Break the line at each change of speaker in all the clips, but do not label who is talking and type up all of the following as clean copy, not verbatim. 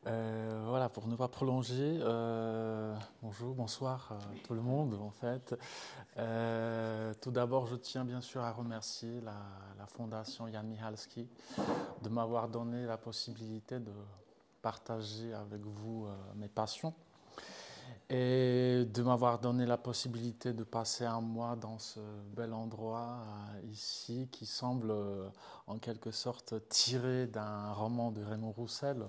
Voilà, pour ne pas prolonger, bonjour, bonsoir tout le monde en fait. Tout d'abord, je tiens bien sûr à remercier la Fondation Jan Michalski de m'avoir donné la possibilité de partager avec vous mes passions et de m'avoir donné la possibilité de passer un mois dans ce bel endroit ici qui semble en quelque sorte tiré d'un roman de Raymond Roussel.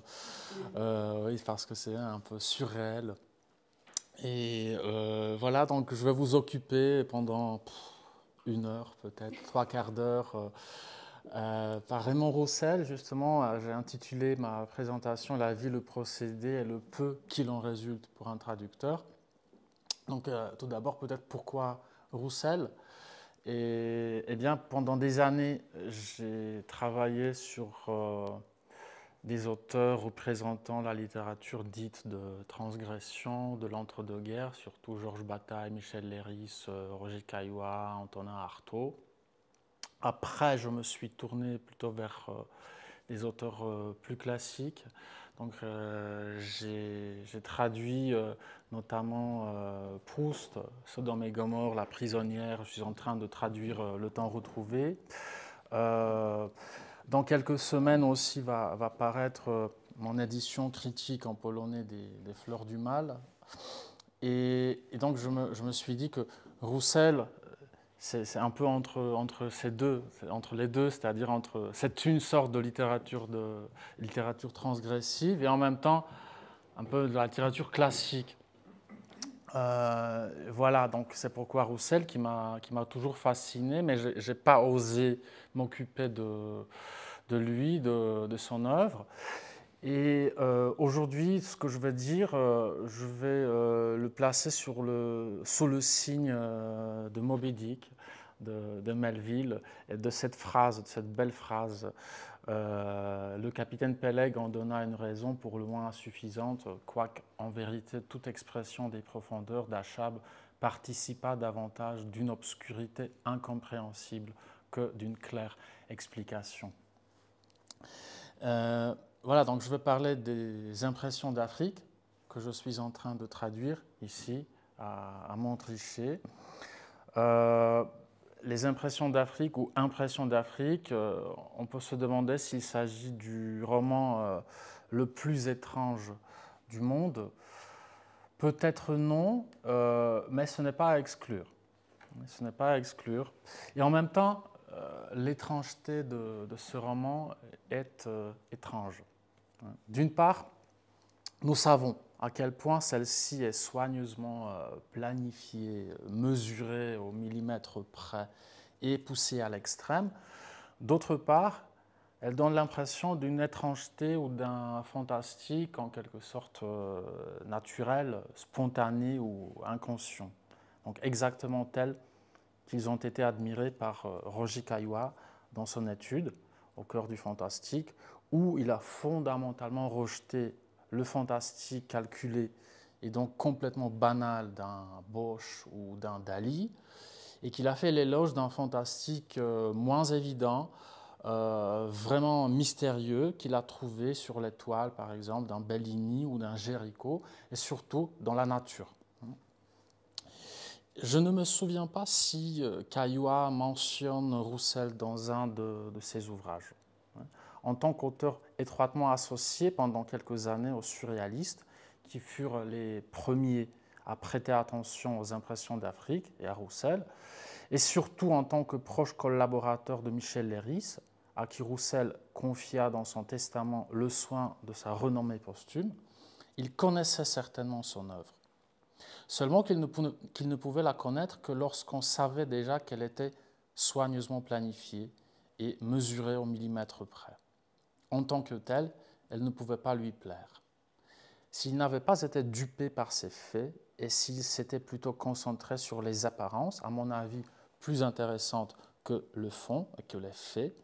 Oui, parce que c'est un peu surréel. Et voilà, donc je vais vous occuper pendant une heure, peut-être trois quarts d'heure, par Raymond Roussel. Justement, j'ai intitulé ma présentation La vie, le procédé et le peu qu'il en résulte pour un traducteur. Donc, tout d'abord, peut-être pourquoi Roussel. Et eh bien, pendant des années, j'ai travaillé sur des auteurs représentant la littérature dite de transgression, de l'entre-deux-guerres, surtout Georges Bataille, Michel Leiris, Roger Caillois, Antonin Artaud. Après, je me suis tourné plutôt vers des auteurs plus classiques. Donc, j'ai traduit notamment Proust, Sodome et Gomorrhe, La prisonnière. Je suis en train de traduire Le temps retrouvé. Euh, dans quelques semaines aussi va paraître mon édition critique en polonais des Fleurs du Mal. Et donc je me suis dit que Roussel, c'est un peu entre ces deux, entre les deux, c'est-à-dire c'est une sorte de littérature transgressive et en même temps un peu de la littérature classique. Voilà, donc c'est pourquoi Roussel qui m'a toujours fasciné, mais je n'ai pas osé m'occuper de lui, de son œuvre. Et aujourd'hui, ce que je vais dire, je vais le placer sous le signe de Moby Dick, de Melville, et de cette phrase, de cette belle phrase. Le capitaine Peleg en donna une raison pour le moins insuffisante, quoique en vérité toute expression des profondeurs d'Achab participa davantage d'une obscurité incompréhensible que d'une claire explication. Voilà, donc je vais parler des impressions d'Afrique que je suis en train de traduire ici à Montrichet. Les impressions d'Afrique ou impressions d'Afrique, on peut se demander s'il s'agit du roman le plus étrange du monde. Peut-être non, mais ce n'est pas à exclure. Ce n'est pas à exclure. Et en même temps, l'étrangeté de ce roman est étrange. D'une part, nous savons à quel point celle-ci est soigneusement planifiée, mesurée au millimètre près et poussée à l'extrême. D'autre part, elle donne l'impression d'une étrangeté ou d'un fantastique en quelque sorte naturel, spontané ou inconscient. Donc exactement tel qu'ils ont été admirés par Roger Caillois dans son étude au cœur du fantastique, où il a fondamentalement rejeté le fantastique calculé et donc complètement banal d'un Bosch ou d'un Dali, et qu'il a fait l'éloge d'un fantastique moins évident, vraiment mystérieux, qu'il a trouvé sur les toiles, par exemple, d'un Bellini ou d'un Géricault, et surtout dans la nature. Je ne me souviens pas si Caillois mentionne Roussel dans un de ses ouvrages. En tant qu'auteur étroitement associé pendant quelques années aux surréalistes, qui furent les premiers à prêter attention aux impressions d'Afrique et à Roussel, et surtout en tant que proche collaborateur de Michel Leiris, à qui Roussel confia dans son testament le soin de sa renommée posthume, il connaissait certainement son œuvre. Seulement qu'il ne pouvait la connaître que lorsqu'on savait déjà qu'elle était soigneusement planifiée et mesurée au millimètre près. En tant que telle, elle ne pouvait pas lui plaire. S'il n'avait pas été dupé par ces faits et s'il s'était plutôt concentré sur les apparences, à mon avis plus intéressantes que le fond et que les faits,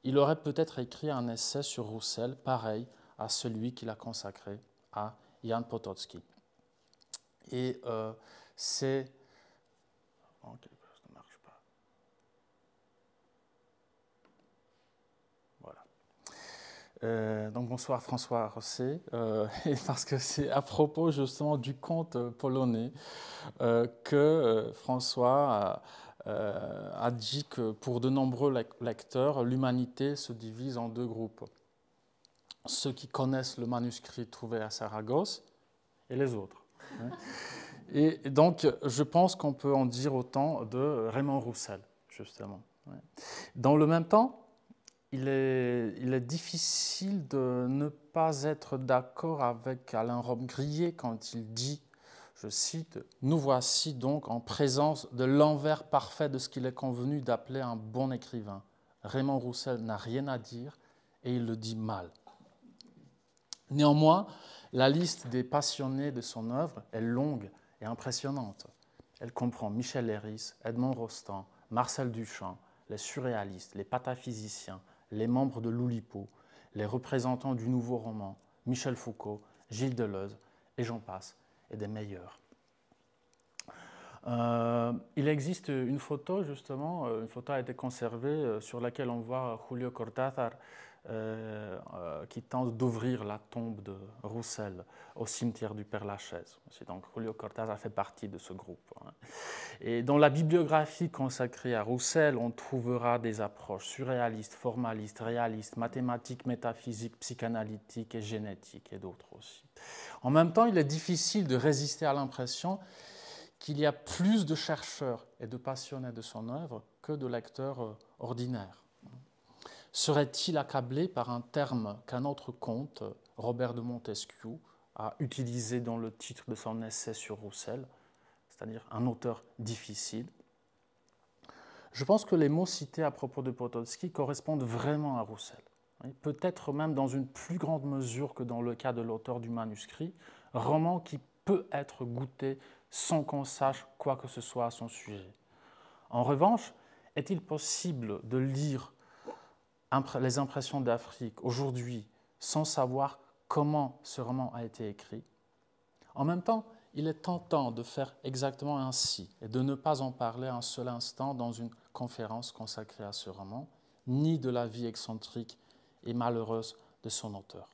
il aurait peut-être écrit un essai sur Roussel pareil à celui qu'il a consacré à Jan Potocki. Et c'est... Ok, ça ne marche pas. Voilà. Donc bonsoir François Rosset, et parce que c'est à propos justement du conte polonais que François a dit que pour de nombreux lecteurs, l'humanité se divise en deux groupes. Ceux qui connaissent le manuscrit trouvé à Saragosse et les autres. Et donc je pense qu'on peut en dire autant de Raymond Roussel, justement. Dans le même temps, il est difficile de ne pas être d'accord avec Alain Robbe-Grillet quand il dit, je cite, « Nous voici donc en présence de l'envers parfait de ce qu'il est convenu d'appeler un bon écrivain. Raymond Roussel n'a rien à dire et il le dit mal. » Néanmoins, la liste des passionnés de son œuvre est longue et impressionnante. Elle comprend Michel Leiris, Edmond Rostand, Marcel Duchamp, les surréalistes, les pataphysiciens, les membres de l'Oulipo, les représentants du nouveau roman, Michel Foucault, Gilles Deleuze, et j'en passe, et des meilleurs. Il existe une photo, justement, une photo a été conservée sur laquelle on voit Julio Cortázar qui tente d'ouvrir la tombe de Roussel au cimetière du Père-Lachaise. Donc Julio Cortázar fait partie de ce groupe. Et dans la bibliographie consacrée à Roussel, on trouvera des approches surréalistes, formalistes, réalistes, mathématiques, métaphysiques, psychanalytiques et génétiques, et d'autres aussi. En même temps, il est difficile de résister à l'impression qu'il y a plus de chercheurs et de passionnés de son œuvre que de lecteurs ordinaires. Serait-il accablé par un terme qu'un autre conte, Robert de Montesquieu, a utilisé dans le titre de son essai sur Roussel, c'est-à-dire un auteur difficile? Je pense que les mots cités à propos de Potocki correspondent vraiment à Roussel, peut-être même dans une plus grande mesure que dans le cas de l'auteur du manuscrit, roman qui peut être goûté sans qu'on sache quoi que ce soit à son sujet. En revanche, est-il possible de lire les impressions d'Afrique aujourd'hui sans savoir comment ce roman a été écrit? En même temps, il est tentant de faire exactement ainsi et de ne pas en parler un seul instant dans une conférence consacrée à ce roman, ni de la vie excentrique et malheureuse de son auteur.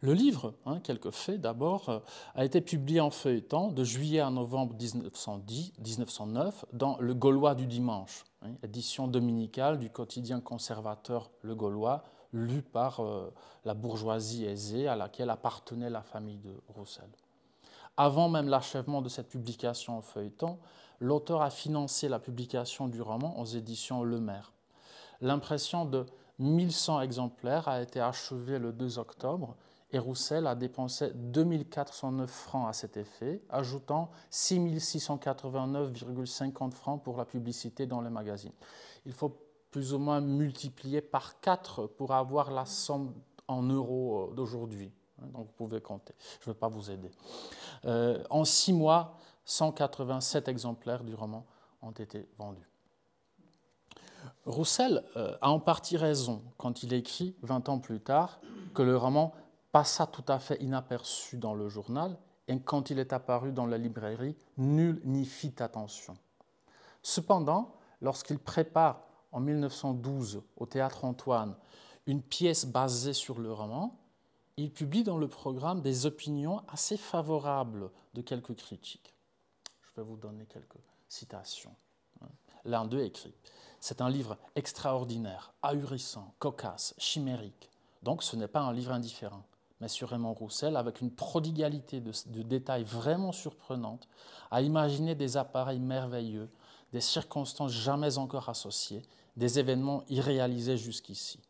Le livre, quelques faits d'abord, a été publié en feuilleton de juillet à novembre 1909 dans Le Gaulois du dimanche, édition dominicale du quotidien conservateur Le Gaulois, lu par la bourgeoisie aisée à laquelle appartenait la famille de Roussel. Avant même l'achèvement de cette publication en feuilleton, l'auteur a financé la publication du roman aux éditions Le Maire. L'impression de 1100 exemplaires a été achevée le 2 octobre et Roussel a dépensé 2409 francs à cet effet, ajoutant 6689,50 francs pour la publicité dans les magazines. Il faut plus ou moins multiplier par 4 pour avoir la somme en euros d'aujourd'hui. Donc vous pouvez compter, je ne vais pas vous aider. En 6 mois, 187 exemplaires du roman ont été vendus. Roussel a en partie raison quand il écrit, 20 ans plus tard, que le roman passa tout à fait inaperçu dans le journal et quand il est apparu dans la librairie, nul n'y fit attention. Cependant, lorsqu'il prépare en 1912 au Théâtre Antoine une pièce basée sur le roman, il publie dans le programme des opinions assez favorables de quelques critiques. Je vais vous donner quelques citations. L'un d'eux écrit « C'est un livre extraordinaire, ahurissant, cocasse, chimérique. Donc ce n'est pas un livre indifférent. Mais sur Raymond Roussel, avec une prodigalité de détails vraiment surprenantes, a imaginé des appareils merveilleux, des circonstances jamais encore associées, des événements irréalisés jusqu'ici. »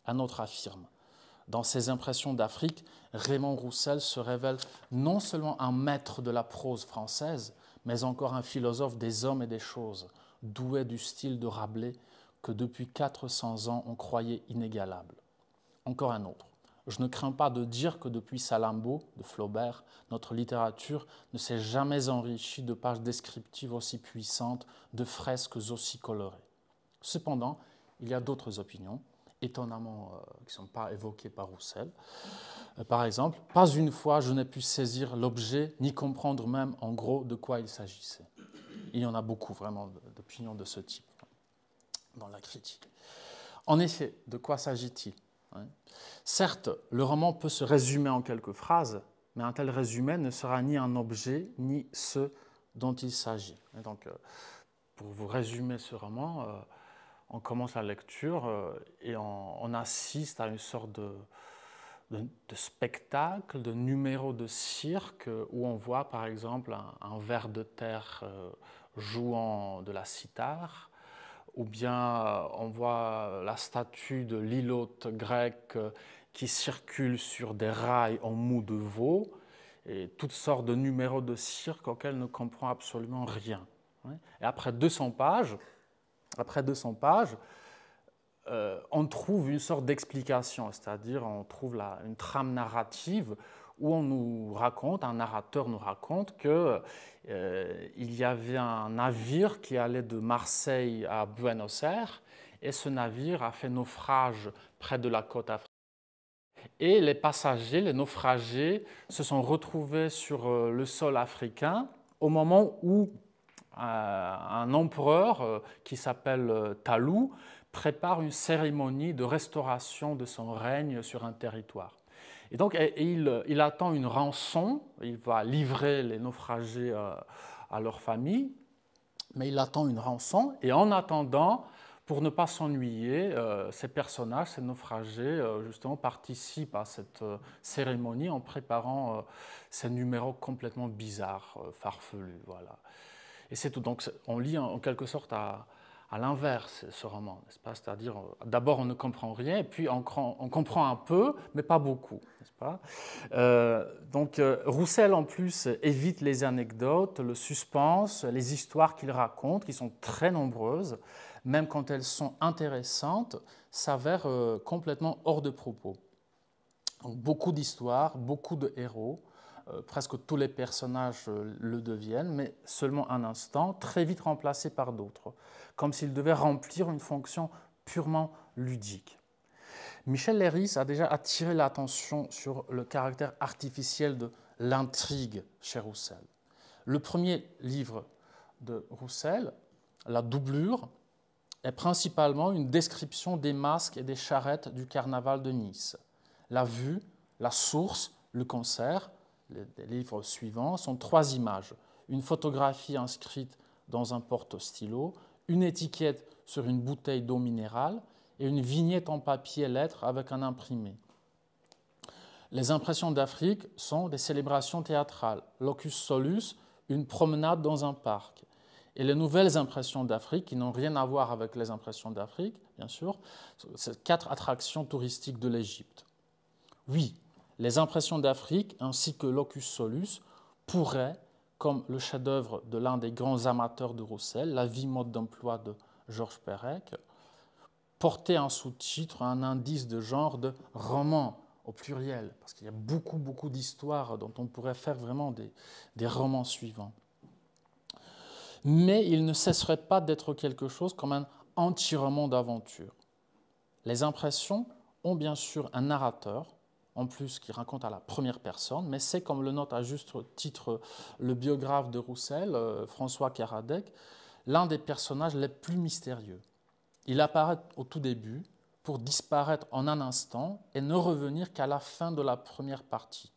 Un autre affirme « Dans ses impressions d'Afrique, Raymond Roussel se révèle non seulement un maître de la prose française, mais encore un philosophe des hommes et des choses, doué du style de Rabelais que depuis 400 ans on croyait inégalable. » Encore un autre. Je ne crains pas de dire que depuis Salammbô de Flaubert, notre littérature ne s'est jamais enrichie de pages descriptives aussi puissantes, de fresques aussi colorées. Cependant, il y a d'autres opinions, étonnamment qui ne sont pas évoquées par Roussel. Par exemple, pas une fois je n'ai pu saisir l'objet, ni comprendre même en gros de quoi il s'agissait. Il y en a beaucoup vraiment d'opinions de ce type dans la critique. En effet, de quoi s'agit-il? Certes, le roman peut se résumer en quelques phrases, mais un tel résumé ne sera ni un objet, ni ce dont il s'agit. Donc, pour vous résumer ce roman, on commence la lecture et on assiste à une sorte de spectacle, de numéro de cirque, où on voit par exemple un ver de terre jouant de la cithare, ou bien on voit la statue de l'ilote grec qui circule sur des rails en mou de veau, et toutes sortes de numéros de cirque auxquels on ne comprend absolument rien. Et après 200 pages, on trouve une sorte d'explication, c'est-à-dire on trouve une trame narrative où on nous raconte, un narrateur nous raconte qu'il y avait un navire qui allait de Marseille à Buenos Aires et ce navire a fait naufrage près de la côte africaine. Et les passagers, les naufragés, se sont retrouvés sur le sol africain au moment où un empereur qui s'appelle Talou prépare une cérémonie de restauration de son règne sur un territoire. Et donc il attend une rançon, il va livrer les naufragés à leur famille, mais il attend une rançon, et en attendant, pour ne pas s'ennuyer, ces personnages, ces naufragés, justement, participent à cette cérémonie en préparant ces numéros complètement bizarres, farfelus. Voilà. Et c'est tout. Donc on lit en quelque sorte à l'inverse ce roman, n'est-ce pas? C'est-à-dire, d'abord on ne comprend rien, et puis on comprend un peu, mais pas beaucoup, n'est-ce pas? Donc Roussel, en plus, évite les anecdotes, le suspense, les histoires qu'il raconte, qui sont très nombreuses, même quand elles sont intéressantes, s'avèrent complètement hors de propos. Donc, beaucoup d'histoires, beaucoup de héros, presque tous les personnages le deviennent, mais seulement un instant, très vite remplacés par d'autres, comme s'ils devaient remplir une fonction purement ludique. Michel Leiris a déjà attiré l'attention sur le caractère artificiel de l'intrigue chez Roussel. Le premier livre de Roussel, La Doublure, est principalement une description des masques et des charrettes du carnaval de Nice. La vue, la source, le concert, les livres suivants, sont 3 images. Une photographie inscrite dans un porte-stylo, une étiquette sur une bouteille d'eau minérale et une vignette en papier lettre avec un imprimé. Les impressions d'Afrique sont des célébrations théâtrales. Locus solus, une promenade dans un parc. Et les nouvelles impressions d'Afrique, qui n'ont rien à voir avec les impressions d'Afrique, bien sûr, c'est 4 attractions touristiques de l'Égypte. Oui, les impressions d'Afrique ainsi que Locus solus pourraient, comme le chef-d'œuvre de l'un des grands amateurs de Roussel, La vie mode d'emploi de Georges Perec, porter un sous-titre, un indice de genre de roman au pluriel, parce qu'il y a beaucoup d'histoires dont on pourrait faire vraiment des romans suivants. Mais il ne cesserait pas d'être quelque chose comme un anti-roman d'aventure. Les impressions ont bien sûr un narrateur, en plus qui raconte à la première personne, mais c'est, comme le note à juste titre le biographe de Roussel, François Karadec, l'un des personnages les plus mystérieux. Il apparaît au tout début pour disparaître en un instant et ne revenir qu'à la fin de la première partie.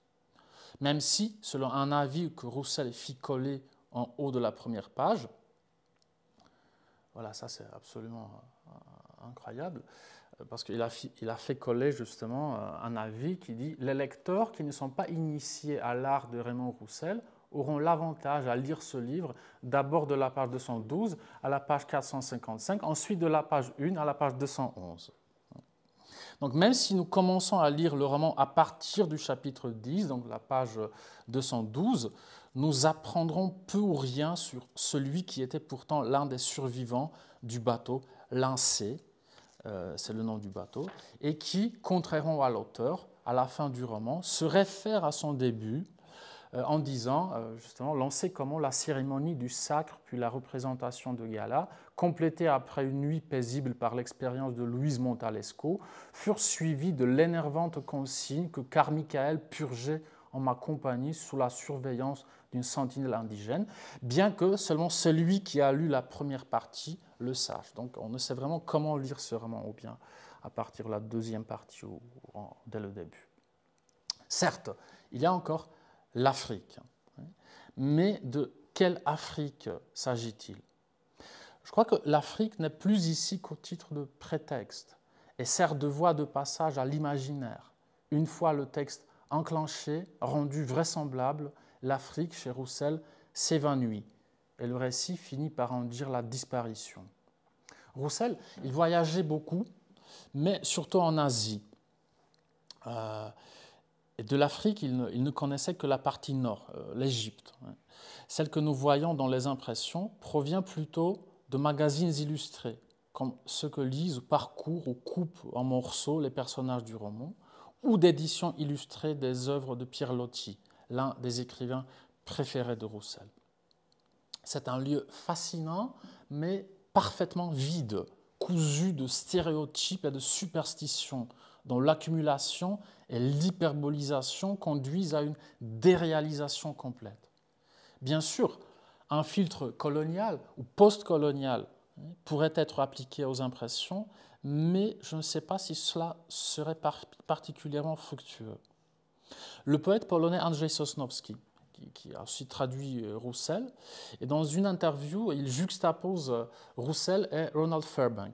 Même si, selon un avis que Roussel fit coller en haut de la première page, voilà, ça c'est absolument incroyable, parce qu'il a fait coller justement un avis qui dit « Les lecteurs qui ne sont pas initiés à l'art de Raymond Roussel auront l'avantage à lire ce livre d'abord de la page 212 à la page 455, ensuite de la page 1 à la page 211. » Donc même si nous commençons à lire le roman à partir du chapitre 10, donc la page 212, nous apprendrons peu ou rien sur celui qui était pourtant l'un des survivants du bateau Lincé, c'est le nom du bateau, et qui, contrairement à l'auteur, à la fin du roman, se réfère à son début en disant, justement, Lancé comment la cérémonie du sacre puis la représentation de gala, complétée après une nuit paisible par l'expérience de Louise Montalesco, furent suivies de l'énervante consigne que Carmichael purgeait en ma compagnie sous la surveillance d'une sentinelle indigène, bien que seulement celui qui a lu la première partie le sache. Donc on ne sait vraiment comment lire ce roman, ou bien à partir de la deuxième partie ou dès le début. Certes, il y a encore l'Afrique, mais de quelle Afrique s'agit-il? Je crois que l'Afrique n'est plus ici qu'au titre de prétexte et sert de voie de passage à l'imaginaire. Une fois le texte enclenché, rendu vraisemblable, l'Afrique, chez Roussel, s'évanouit et le récit finit par en dire la disparition. Roussel, il voyageait beaucoup, mais surtout en Asie. Et de l'Afrique, il ne connaissait que la partie nord, l'Égypte. Celle que nous voyons dans les impressions provient plutôt de magazines illustrés, comme ceux que lisent, parcourent ou coupent en morceaux les personnages du roman, ou d'éditions illustrées des œuvres de Pierre Loti, l'un des écrivains préférés de Roussel. C'est un lieu fascinant, mais parfaitement vide, cousu de stéréotypes et de superstitions, dont l'accumulation et l'hyperbolisation conduisent à une déréalisation complète. Bien sûr, un filtre colonial ou post-colonial pourrait être appliqué aux impressions, mais je ne sais pas si cela serait particulièrement fructueux. Le poète polonais Andrzej Sosnowski, qui a aussi traduit Roussel, et dans une interview, il juxtapose Roussel et Ronald Fairbank.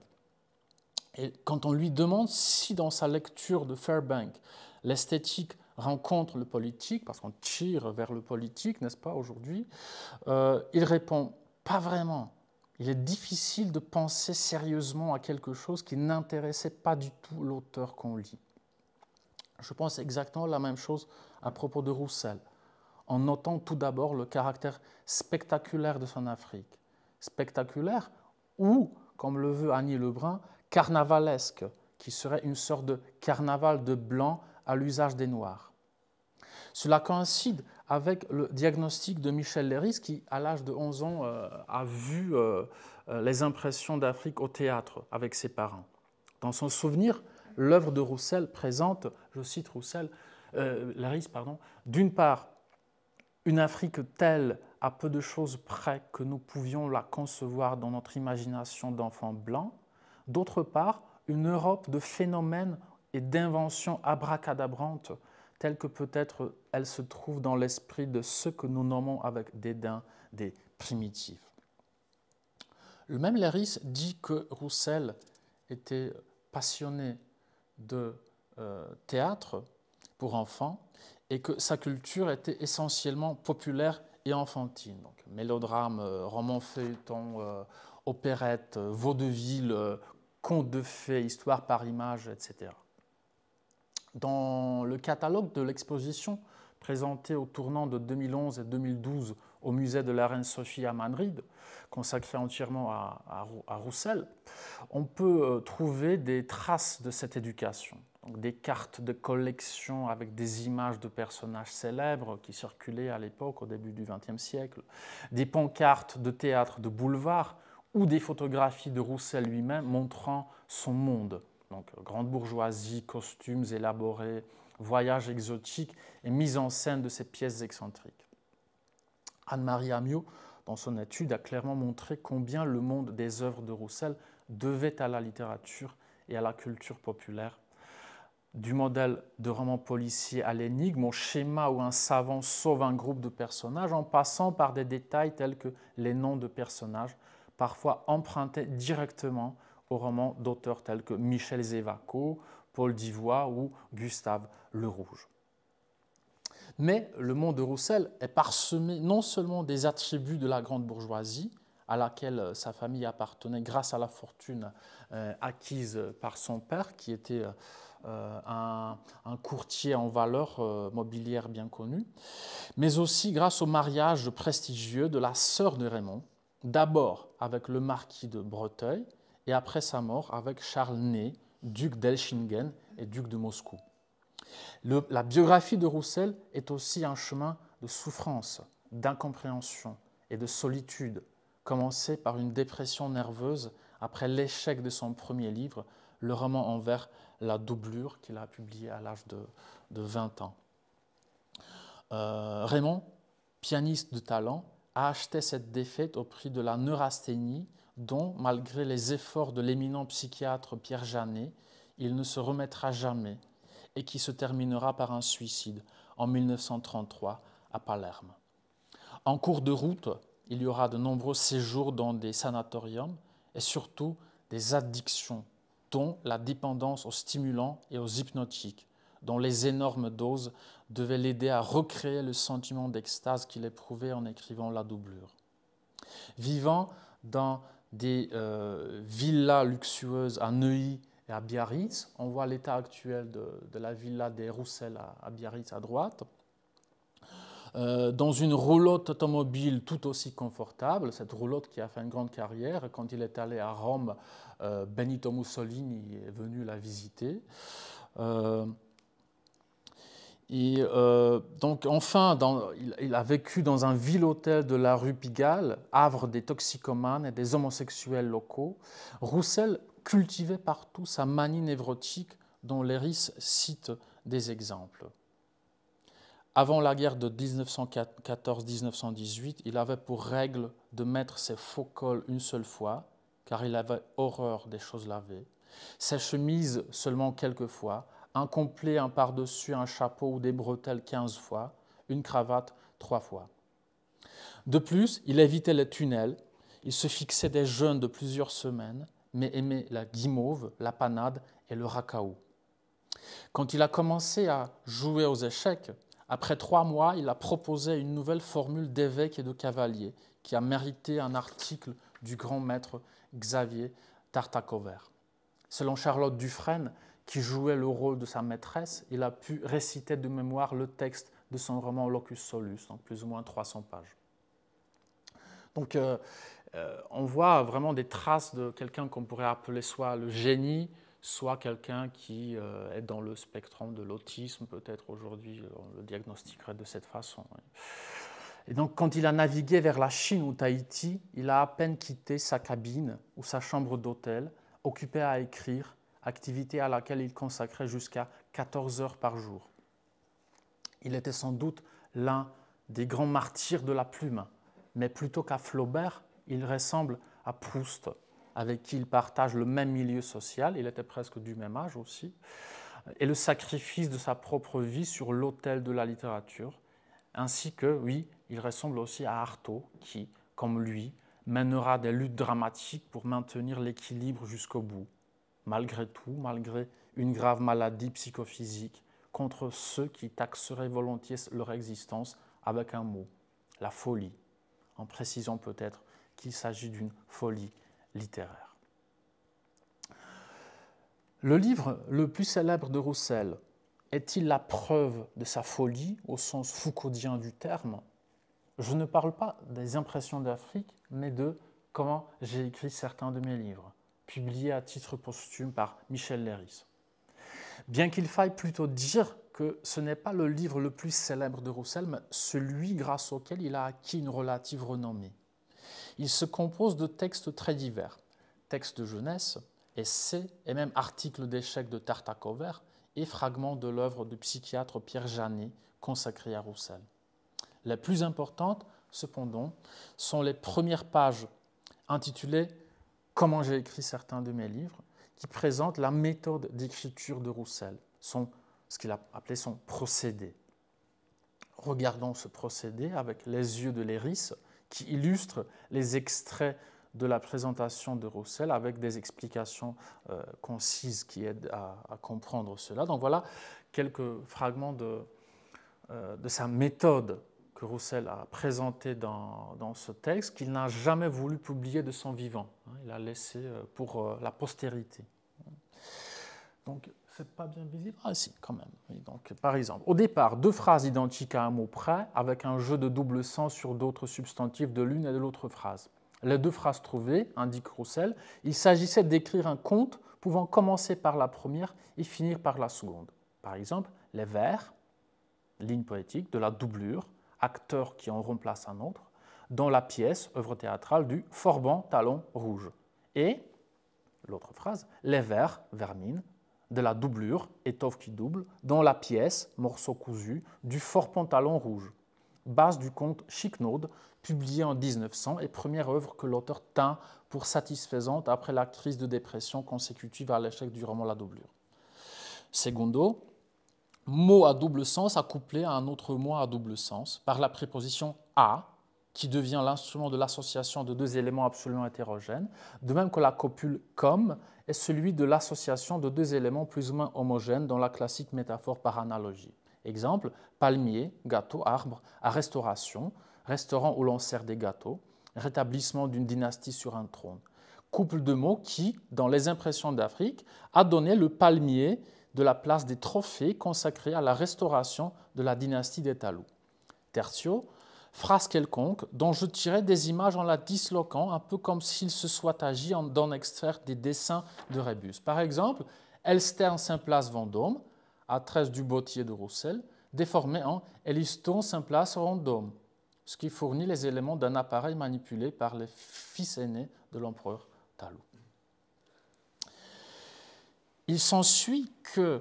Et quand on lui demande si dans sa lecture de Fairbank, l'esthétique rencontre le politique, parce qu'on tire vers le politique, n'est-ce pas, aujourd'hui, il répond « pas vraiment ». Il est difficile de penser sérieusement à quelque chose qui n'intéressait pas du tout l'auteur qu'on lit. Je pense exactement la même chose à propos de Roussel, en notant tout d'abord le caractère spectaculaire de son Afrique. Spectaculaire ou, comme le veut Annie Lebrun, carnavalesque, qui serait une sorte de carnaval de blanc à l'usage des Noirs. Cela coïncide avec le diagnostic de Michel Leiris, qui, à l'âge de 11 ans, a vu les impressions d'Afrique au théâtre avec ses parents. Dans son souvenir, l'œuvre de Roussel présente, je cite Leiris, d'une part, une Afrique telle, à peu de choses près, que nous pouvions la concevoir dans notre imagination d'enfants blancs, d'autre part, une Europe de phénomènes et d'inventions abracadabrantes, telle que peut-être elle se trouve dans l'esprit de ceux que nous nommons avec dédain des primitifs. Le même Leiris dit que Roussel était passionné de théâtre pour enfants et que sa culture était essentiellement populaire et enfantine. Donc, mélodrame, roman feuilleton, opérette, vaudeville, contes de fées, histoire par image, etc. Dans le catalogue de l'exposition présentée au tournant de 2011 et 2012 au musée de la Reine Sophie à Madrid, consacré entièrement à Roussel, on peut trouver des traces de cette éducation. Donc des cartes de collection avec des images de personnages célèbres qui circulaient à l'époque, au début du XXe siècle, des pancartes de théâtre de boulevard ou des photographies de Roussel lui-même montrant son monde. Donc, grande bourgeoisie, costumes élaborés, voyages exotiques et mise en scène de ces pièces excentriques. Anne-Marie Amiot, dans son étude, a clairement montré combien le monde des œuvres de Roussel devait à la littérature et à la culture populaire. Du modèle de roman policier à l'énigme, au schéma où un savant sauve un groupe de personnages, en passant par des détails tels que les noms de personnages, parfois empruntés directement aux romans d'auteurs tels que Michel Zévaco, Paul Divoye ou Gustave Le Rouge. Mais le monde de Roussel est parsemé non seulement des attributs de la grande bourgeoisie, à laquelle sa famille appartenait grâce à la fortune acquise par son père, qui était un courtier en valeurs mobilières bien connu, mais aussi grâce au mariage prestigieux de la sœur de Raymond, d'abord avec le marquis de Breteuil, et après sa mort avec Charles Ney, duc d'Elchingen et duc de Moscou. La biographie de Roussel est aussi un chemin de souffrance, d'incompréhension et de solitude, commencé par une dépression nerveuse après l'échec de son premier livre, le roman en vers La doublure, qu'il a publié à l'âge de 20 ans. Raymond, pianiste de talent, a acheté cette défaite au prix de la neurasthénie dont, malgré les efforts de l'éminent psychiatre Pierre Janet, il ne se remettra jamais et qui se terminera par un suicide en 1933 à Palerme. En cours de route, il y aura de nombreux séjours dans des sanatoriums et surtout des addictions, dont la dépendance aux stimulants et aux hypnotiques, dont les énormes doses devaient l'aider à recréer le sentiment d'extase qu'il éprouvait en écrivant La Doublure. Vivant dans des villas luxueuses à Neuilly et à Biarritz, on voit l'état actuel de la villa des Roussel à Biarritz à droite, dans une roulotte automobile tout aussi confortable, cette roulotte qui a fait une grande carrière. Quand il est allé à Rome, Benito Mussolini est venu la visiter. Donc enfin, il a vécu dans un vil hôtel de la rue Pigalle, havre des toxicomanes et des homosexuels locaux. Roussel cultivait partout sa manie névrotique dont Léris cite des exemples. Avant la guerre de 1914-1918, il avait pour règle de mettre ses faux cols une seule fois, car il avait horreur des choses lavées, ses chemises seulement quelques fois, un complet, un par-dessus, un chapeau ou des bretelles 15 fois, une cravate 3 fois. De plus, il évitait les tunnels, il se fixait des jeûnes de plusieurs semaines, mais aimait la guimauve, la panade et le racaou. Quand il a commencé à jouer aux échecs, après 3 mois, il a proposé une nouvelle formule d'évêque et de cavalier qui a mérité un article du grand maître Xavier Tartacover. Selon Charlotte Dufresne, qui jouait le rôle de sa maîtresse, il a pu réciter de mémoire le texte de son roman Locus Solus, donc plus ou moins 300 pages. Donc on voit vraiment des traces de quelqu'un qu'on pourrait appeler soit le génie, soit quelqu'un qui est dans le spectre de l'autisme, peut-être aujourd'hui on le diagnostiquerait de cette façon. Et donc quand il a navigué vers la Chine ou Tahiti, il a à peine quitté sa cabine ou sa chambre d'hôtel, occupé à écrire, activité à laquelle il consacrait jusqu'à 14 heures par jour. Il était sans doute l'un des grands martyrs de la plume, mais plutôt qu'à Flaubert, il ressemble à Proust, avec qui il partage le même milieu social, il était presque du même âge aussi, et le sacrifice de sa propre vie sur l'autel de la littérature, ainsi que, oui, il ressemble aussi à Artaud, qui, comme lui, mènera des luttes dramatiques pour maintenir l'équilibre jusqu'au bout, malgré tout, malgré une grave maladie psychophysique, contre ceux qui taxeraient volontiers leur existence avec un mot, la folie, en précisant peut-être qu'il s'agit d'une folie littéraire. Le livre le plus célèbre de Roussel est-il la preuve de sa folie au sens foucaultien du terme ? Je ne parle pas des impressions d'Afrique, mais de comment j'ai écrit certains de mes livres, publiés à titre posthume par Michel Léris. Bien qu'il faille plutôt dire que ce n'est pas le livre le plus célèbre de Roussel, mais celui grâce auquel il a acquis une relative renommée. Il se compose de textes très divers, textes de jeunesse, essais et même articles d'échecs de Tartacover et fragments de l'œuvre du psychiatre Pierre Janet consacrée à Roussel. Les plus importantes, cependant, sont les premières pages intitulées « Comment j'ai écrit certains de mes livres » qui présentent la méthode d'écriture de Roussel, ce qu'il a appelé son procédé. Regardons ce procédé avec les yeux de Léris qui illustre les extraits de la présentation de Roussel avec des explications concises qui aident à comprendre cela. Donc voilà quelques fragments de sa méthode que Roussel a présentée dans ce texte qu'il n'a jamais voulu publier de son vivant. Il l'a laissé pour la postérité. Donc, c'est pas bien visible? Ah si, quand même. Donc, par exemple, au départ, 2 phrases identiques à un mot près, avec un jeu de double sens sur d'autres substantifs de l'une et de l'autre phrase. Les 2 phrases trouvées, indique Roussel, il s'agissait d'écrire un conte pouvant commencer par la première et finir par la seconde. Par exemple, les vers, ligne poétique, de la doublure, acteur qui en remplace un autre, dans la pièce, œuvre théâtrale du Forban talon rouge. Et, l'autre phrase, les vers, vermine, de la doublure, étoffe qui double, dans la pièce, morceau cousu, du fort pantalon rouge, base du conte Chiquenaude, publié en 1900 et première œuvre que l'auteur tint pour satisfaisante après la crise de dépression consécutive à l'échec du roman La doublure. Secondo, mot à double sens accouplé à un autre mot à double sens par la préposition à, qui devient l'instrument de l'association de deux éléments absolument hétérogènes, de même que la copule comme est celui de l'association de deux éléments plus ou moins homogènes dans la classique métaphore par analogie. Exemple, palmier, gâteau, arbre, à restauration, restaurant où l'on sert des gâteaux, rétablissement d'une dynastie sur un trône. Couple de mots qui, dans les impressions d'Afrique, a donné le palmier de la place des trophées consacrés à la restauration de la dynastie des Talous. Tertio, phrase quelconque dont je tirais des images en la disloquant, un peu comme s'il se soit agi d'en extraire des dessins de Rébus. Par exemple, Elstern Saint-Place Vendôme, à 13 du Bottier de Roussel, déformé en Elliston Saint-Place Vendôme, ce qui fournit les éléments d'un appareil manipulé par les fils aînés de l'empereur Talou. Il s'ensuit que,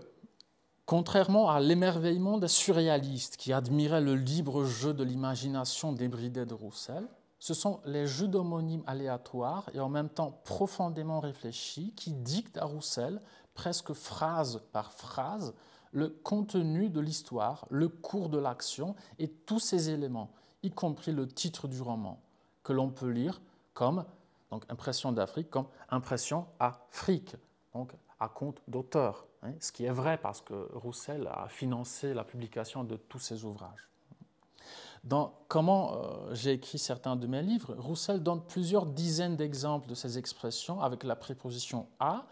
contrairement à l'émerveillement des surréalistes qui admiraient le libre jeu de l'imagination débridée de Roussel, ce sont les jeux d'homonymes aléatoires et en même temps profondément réfléchis qui dictent à Roussel, presque phrase par phrase, le contenu de l'histoire, le cours de l'action et tous ces éléments, y compris le titre du roman, que l'on peut lire comme, donc impression d'Afrique, comme impression Afrique, donc à compte d'auteur, hein, ce qui est vrai parce que Roussel a financé la publication de tous ses ouvrages. Dans comment j'ai écrit certains de mes livres, Roussel donne plusieurs dizaines d'exemples de ces expressions avec la préposition « à »,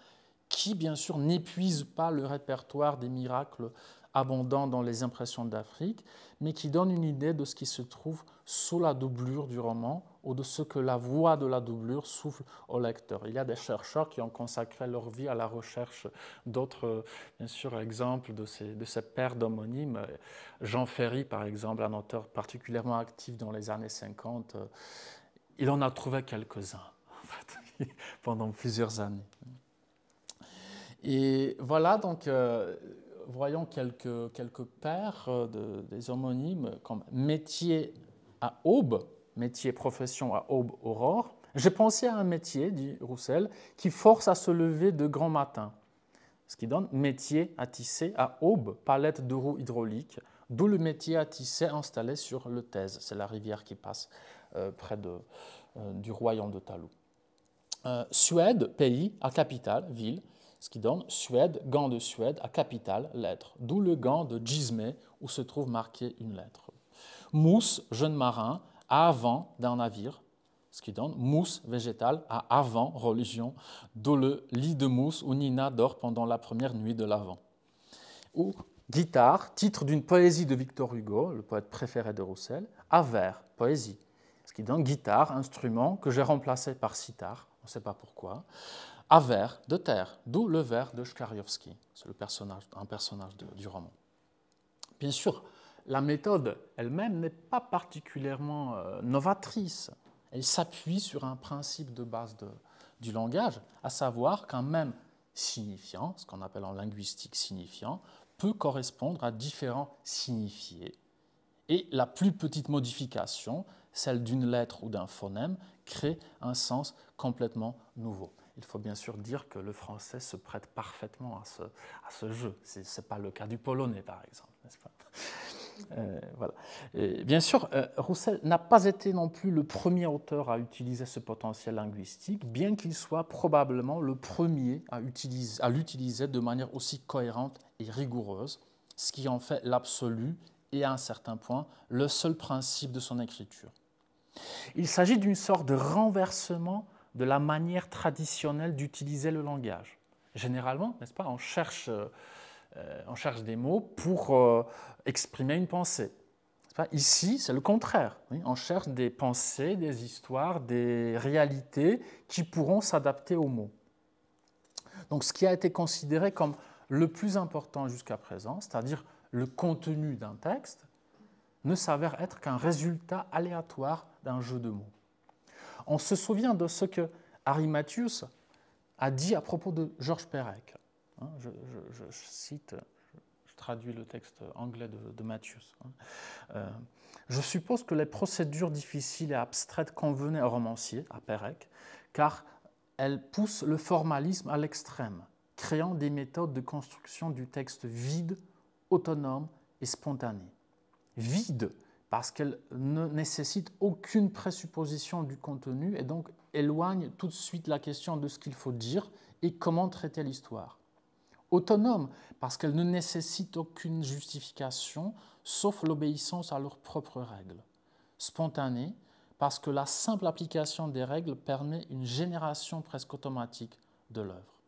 qui, bien sûr, n'épuise pas le répertoire des miracles abondants dans les impressions d'Afrique, mais qui donne une idée de ce qui se trouve sous la doublure du roman ou de ce que la voix de la doublure souffle au lecteur. Il y a des chercheurs qui ont consacré leur vie à la recherche d'autres, bien sûr, exemples de ces paires d'homonymes. Jean Ferry, par exemple, un auteur particulièrement actif dans les années 50, il en a trouvé quelques-uns, en fait, pendant plusieurs années. Et voilà, donc, voyons quelques paires des homonymes comme métier à aube, métier profession à aube aurore. J'ai pensé à un métier, dit Roussel, qui force à se lever de grand matin, ce qui donne métier à tisser à aube, palette de roues hydrauliques, d'où le métier à tisser installé sur le Thèse, c'est la rivière qui passe près du royaume de Talou. Suède, pays, à capitale, ville, ce qui donne Suède, gant de Suède, à capitale, lettre, d'où le gant de Gismet, où se trouve marquée une lettre. Mousse, jeune marin, à avant d'un navire, ce qui donne mousse végétale, à avant, religion, d'où le lit de mousse où Nina dort pendant la première nuit de l'Avent. Ou guitare, titre d'une poésie de Victor Hugo, le poète préféré de Roussel, à vers, poésie, ce qui donne guitare, instrument que j'ai remplacé par sitar, on ne sait pas pourquoi. À vers de terre, d'où le vers de Shkariowski, c'est un personnage du roman. Bien sûr, la méthode elle-même n'est pas particulièrement novatrice. Elle s'appuie sur un principe de base du langage, à savoir qu'un même signifiant, ce qu'on appelle en linguistique signifiant, peut correspondre à différents signifiés. Et la plus petite modification, celle d'une lettre ou d'un phonème, crée un sens complètement nouveau. Il faut bien sûr dire que le français se prête parfaitement à ce jeu. Ce n'est pas le cas du polonais, par exemple, n'est-ce pas ? Voilà. Et bien sûr, Roussel n'a pas été non plus le premier auteur à utiliser ce potentiel linguistique, bien qu'il soit probablement le premier à l'utiliser de manière aussi cohérente et rigoureuse, ce qui en fait l'absolu et à un certain point le seul principe de son écriture. Il s'agit d'une sorte de renversement de la manière traditionnelle d'utiliser le langage. Généralement, n'est-ce pas, on cherche des mots pour exprimer une pensée. Ici, c'est le contraire. Oui, on cherche des pensées, des histoires, des réalités qui pourront s'adapter aux mots. Donc, ce qui a été considéré comme le plus important jusqu'à présent, c'est-à-dire le contenu d'un texte, ne s'avère être qu'un résultat aléatoire d'un jeu de mots. On se souvient de ce que Harry Matthews a dit à propos de Georges Perec. Je cite, je traduis le texte anglais de Matthews. Je suppose que les procédures difficiles et abstraites convenaient au romancier, à Pérec, car elles poussent le formalisme à l'extrême, créant des méthodes de construction du texte vide, autonome et spontané. Vide, parce qu'elle ne nécessite aucune présupposition du contenu et donc éloigne tout de suite la question de ce qu'il faut dire et comment traiter l'histoire. Autonome, parce qu'elle ne nécessite aucune justification, sauf l'obéissance à leurs propres règles. Spontanée, parce que la simple application des règles permet une génération presque automatique de l'œuvre.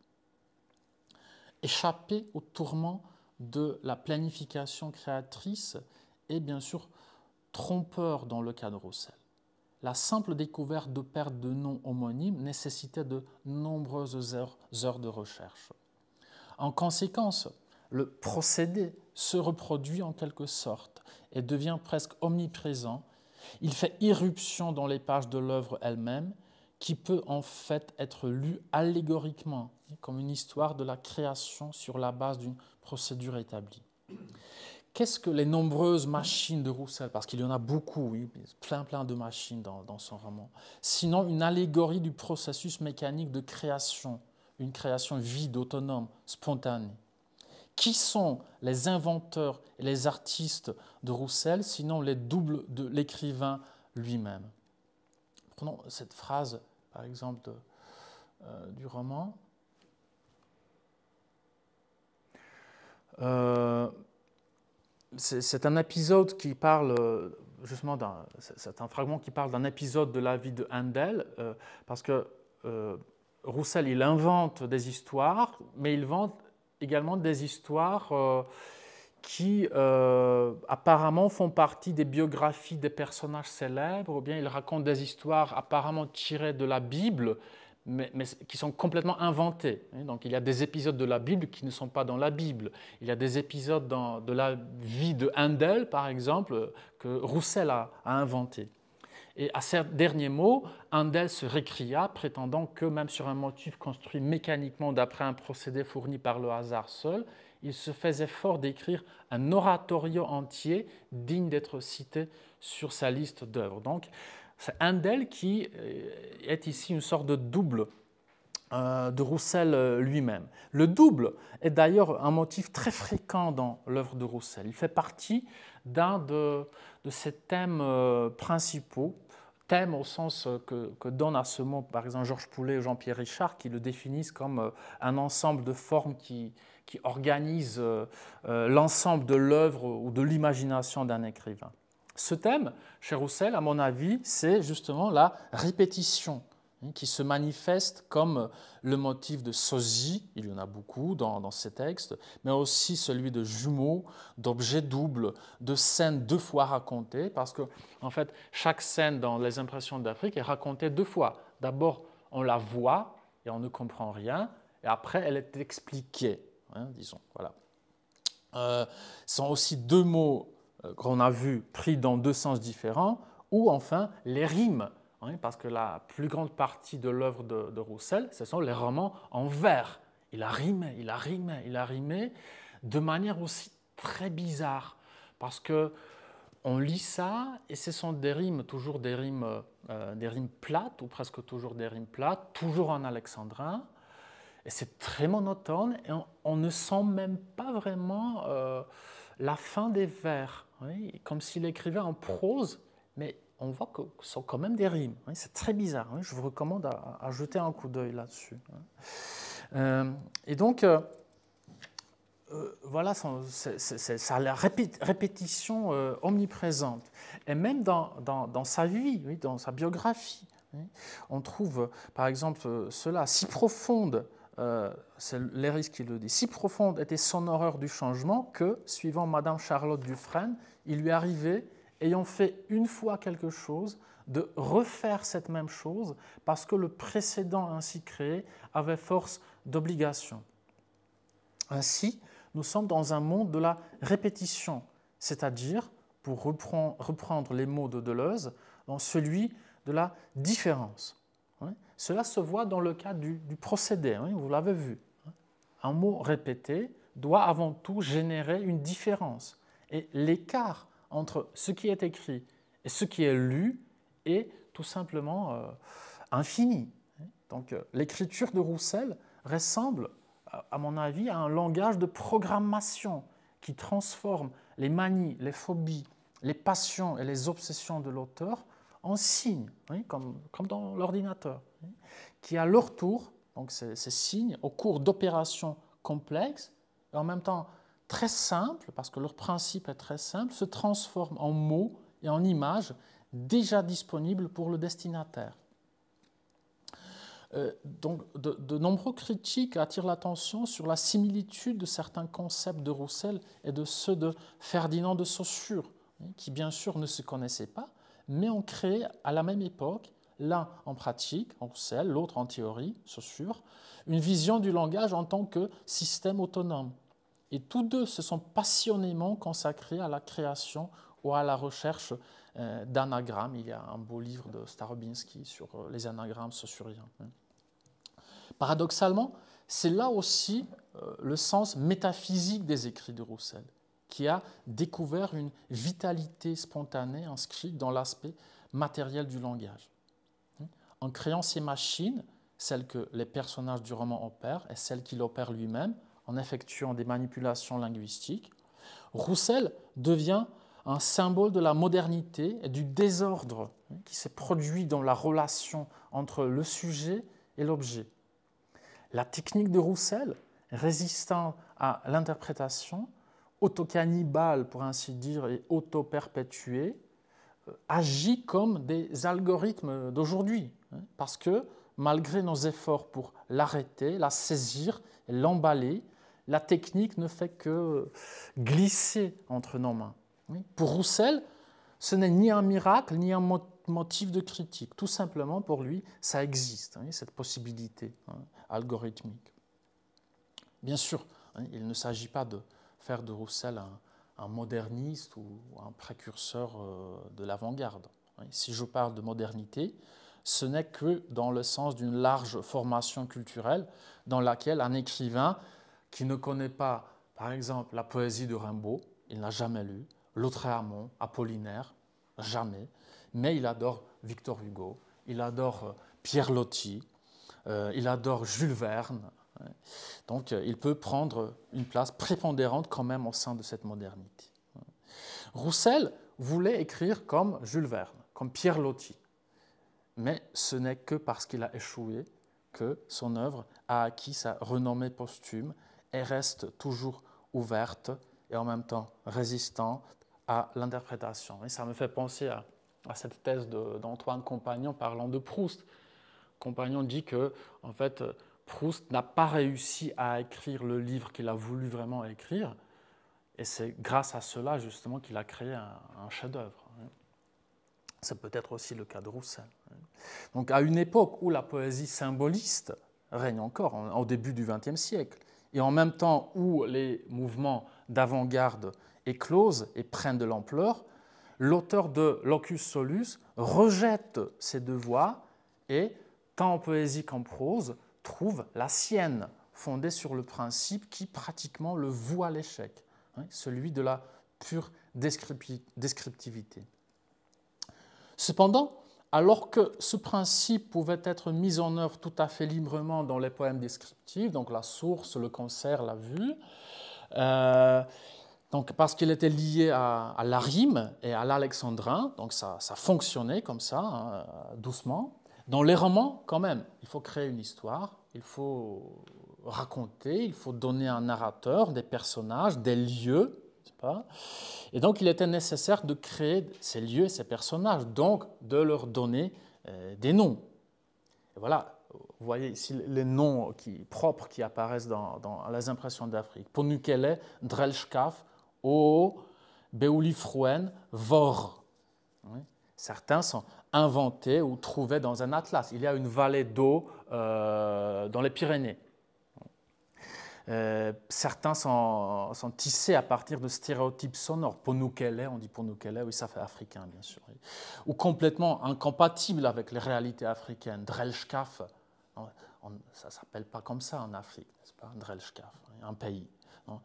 Échapper au tourment de la planification créatrice est bien sûr trompeur dans le cas de Roussel. La simple découverte de pertes de noms homonymes nécessitait de nombreuses heures de recherche. En conséquence, le procédé se reproduit en quelque sorte et devient presque omniprésent. Il fait irruption dans les pages de l'œuvre elle-même, qui peut en fait être lue allégoriquement, comme une histoire de la création sur la base d'une procédure établie. Qu'est-ce que les nombreuses machines de Roussel, parce qu'il y en a beaucoup, oui, plein de machines dans son roman, sinon une allégorie du processus mécanique de création, une création vide, autonome, spontanée. Qui sont les inventeurs et les artistes de Roussel, sinon les doubles de l'écrivain lui-même? Prenons cette phrase, par exemple, du roman. C'est un épisode qui parle, justement, c'est un fragment qui parle d'un épisode de la vie de Handel, parce que Roussel, il invente des histoires, mais il invente également des histoires qui apparemment font partie des biographies des personnages célèbres, ou bien il raconte des histoires apparemment tirées de la Bible, mais qui sont complètement inventées. Donc il y a des épisodes de la Bible qui ne sont pas dans la Bible. Il y a des épisodes de la vie de Handel, par exemple, que Roussel a inventé. Et à ces derniers mots, Handel se récria, prétendant que même sur un motif construit mécaniquement d'après un procédé fourni par le hasard seul, il se faisait fort d'écrire un oratorio entier digne d'être cité sur sa liste d'œuvres. Donc, c'est Handel qui est ici une sorte de double de Roussel lui-même. Le double est d'ailleurs un motif très fréquent dans l'œuvre de Roussel. Il fait partie d'un de ses thèmes principaux, thème au sens que donne à ce mot, par exemple, Georges Poulet et Jean-Pierre Richard, qui le définissent comme un ensemble de formes qui organise l'ensemble de l'œuvre ou de l'imagination d'un écrivain. Ce thème, chez Roussel, à mon avis, c'est justement la répétition, qui se manifeste comme le motif de sosie, il y en a beaucoup dans ces textes, mais aussi celui de jumeaux, d'objets doubles, de scènes deux fois racontées, parce que en fait, chaque scène dans Les Impressions d'Afrique est racontée deux fois. D'abord, on la voit et on ne comprend rien, et après, elle est expliquée, disons. Voilà. Ce sont aussi deux mots qu'on a vus pris dans deux sens différents, ou enfin les rimes, parce que la plus grande partie de l'œuvre de Roussel, ce sont les romans en vers. Il a rimé de manière aussi très bizarre, parce qu'on lit ça et ce sont des rimes, toujours des rimes plates, ou presque toujours des rimes plates, toujours en alexandrin, et c'est très monotone, et on ne sent même pas vraiment la fin des vers, comme s'il écrivait en prose, mais on voit que ce sont quand même des rimes. C'est très bizarre. Je vous recommande à jeter un coup d'œil là-dessus. Et donc, voilà, ça a la répétition omniprésente. Et même dans sa vie, dans sa biographie, on trouve, par exemple, cela si profonde, c'est Léris qui le dit, si profonde était son horreur du changement que, suivant Madame Charlotte Dufresne, il lui arrivait, ayant fait une fois quelque chose, de refaire cette même chose parce que le précédent ainsi créé avait force d'obligation. Ainsi, nous sommes dans un monde de la répétition, c'est-à-dire, pour reprendre les mots de Deleuze, dans celui de la différence. Cela se voit dans le cas du procédé, vous l'avez vu. un mot répété doit avant tout générer une différence. Et l'écart entre ce qui est écrit et ce qui est lu est tout simplement infini. Donc l'écriture de Roussel ressemble, à mon avis, à un langage de programmation qui transforme les manies, les phobies, les passions et les obsessions de l'auteur en signes, oui, comme dans l'ordinateur, oui, qui à leur tour, donc ces signes, au cours d'opérations complexes, et en même temps très simples, parce que leur principe est très simple, se transforment en mots et en images déjà disponibles pour le destinataire. Donc, de nombreux critiques attirent l'attention sur la similitude de certains concepts de Roussel et de ceux de Ferdinand de Saussure, qui bien sûr ne se connaissaient pas, mais ont créé à la même époque, l'un en pratique, en Roussel, l'autre en théorie, Saussure, une vision du langage en tant que système autonome. Et tous deux se sont passionnément consacrés à la création ou à la recherche d'anagrammes. Il y a un beau livre de Starobinski sur les anagrammes saussuriens. Paradoxalement, c'est là aussi le sens métaphysique des écrits de Roussel, qui a découvert une vitalité spontanée inscrite dans l'aspect matériel du langage. En créant ces machines, celles que les personnages du roman opèrent et celles qu'il opère lui-même, en effectuant des manipulations linguistiques, Roussel devient un symbole de la modernité et du désordre qui s'est produit dans la relation entre le sujet et l'objet. La technique de Roussel, résistant à l'interprétation, autocannibale pour ainsi dire et auto-perpétuée, agit comme des algorithmes d'aujourd'hui, parce que malgré nos efforts pour l'arrêter, la saisir et l'emballer, la technique ne fait que glisser entre nos mains. Pour Roussel, ce n'est ni un miracle, ni un motif de critique. Tout simplement, pour lui, ça existe, cette possibilité algorithmique. Bien sûr, il ne s'agit pas de faire de Roussel un moderniste ou un précurseur de l'avant-garde. Si je parle de modernité, ce n'est que dans le sens d'une large formation culturelle dans laquelle un écrivain qui ne connaît pas, par exemple, la poésie de Rimbaud, il n'a jamais lu, Lautréamont, Apollinaire, jamais, mais il adore Victor Hugo, il adore Pierre Loti, il adore Jules Verne. Donc il peut prendre une place prépondérante quand même au sein de cette modernité. Roussel voulait écrire comme Jules Verne, comme Pierre Loti, mais ce n'est que parce qu'il a échoué que son œuvre a acquis sa renommée posthume et reste toujours ouverte et en même temps résistante à l'interprétation. Et ça me fait penser à cette thèse d'Antoine Compagnon parlant de Proust. Compagnon dit que, en fait, Proust n'a pas réussi à écrire le livre qu'il a voulu vraiment écrire, et c'est grâce à cela, justement, qu'il a créé un chef-d'œuvre. C'est peut-être aussi le cas de Roussel. Donc, à une époque où la poésie symboliste règne encore, au début du XXe siècle, et en même temps où les mouvements d'avant-garde éclosent et prennent de l'ampleur, l'auteur de Locus Solus rejette ces deux voies et, tant en poésie qu'en prose, trouve la sienne, fondée sur le principe qui pratiquement le voue à l'échec, celui de la pure descriptivité. Cependant, alors que ce principe pouvait être mis en œuvre tout à fait librement dans les poèmes descriptifs, donc la source, le concert, la vue, donc parce qu'il était lié à la rime et à l'alexandrin, donc ça fonctionnait comme ça, doucement. Dans les romans, quand même, il faut créer une histoire, il faut raconter, il faut donner un narrateur, des personnages, des lieux, n'est-ce pas ? Et donc, il était nécessaire de créer ces lieux et ces personnages, donc de leur donner des noms. Et voilà, vous voyez ici les noms propres qui apparaissent dans les impressions d'Afrique. Ponukele, Drelschkaf, O, Beulifrouen, Vor. Certains sont inventés ou trouvés dans un atlas. Il y a une vallée d'eau dans les Pyrénées. Certains sont tissés à partir de stéréotypes sonores. Ponukele, on dit Ponukele, oui, ça fait africain, bien sûr. Ou complètement incompatibles avec les réalités africaines. Drelschkaf, Ça ne s'appelle pas comme ça en Afrique, n'est-ce pas? Drelchkaf, un pays. Non,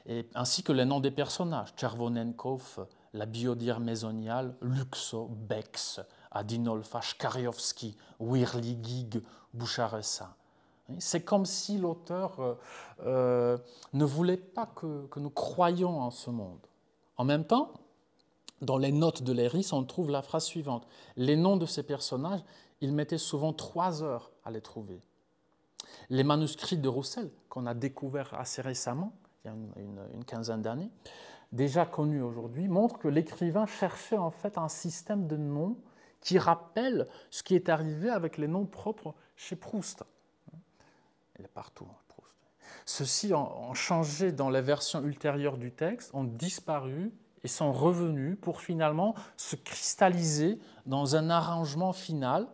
et ainsi que les noms des personnages, Czerwonenkov, la biodière mésoniale, Luxo, Bex, Adinolfa, Shkariowski, Wirligig, Boucharessa. C'est comme si l'auteur ne voulait pas que nous croyions en ce monde. En même temps, dans les notes de Léris, on trouve la phrase suivante. Les noms de ces personnages, il mettait souvent 3 heures à les trouver. Les manuscrits de Roussel, qu'on a découverts assez récemment, il y a une quinzaine d'années, déjà connus aujourd'hui, montrent que l'écrivain cherchait en fait un système de noms qui rappelle ce qui est arrivé avec les noms propres chez Proust. Il est partout, Proust. Ceux-ci ont changé dans les versions ultérieures du texte, ont disparu et sont revenus pour finalement se cristalliser dans un arrangement final.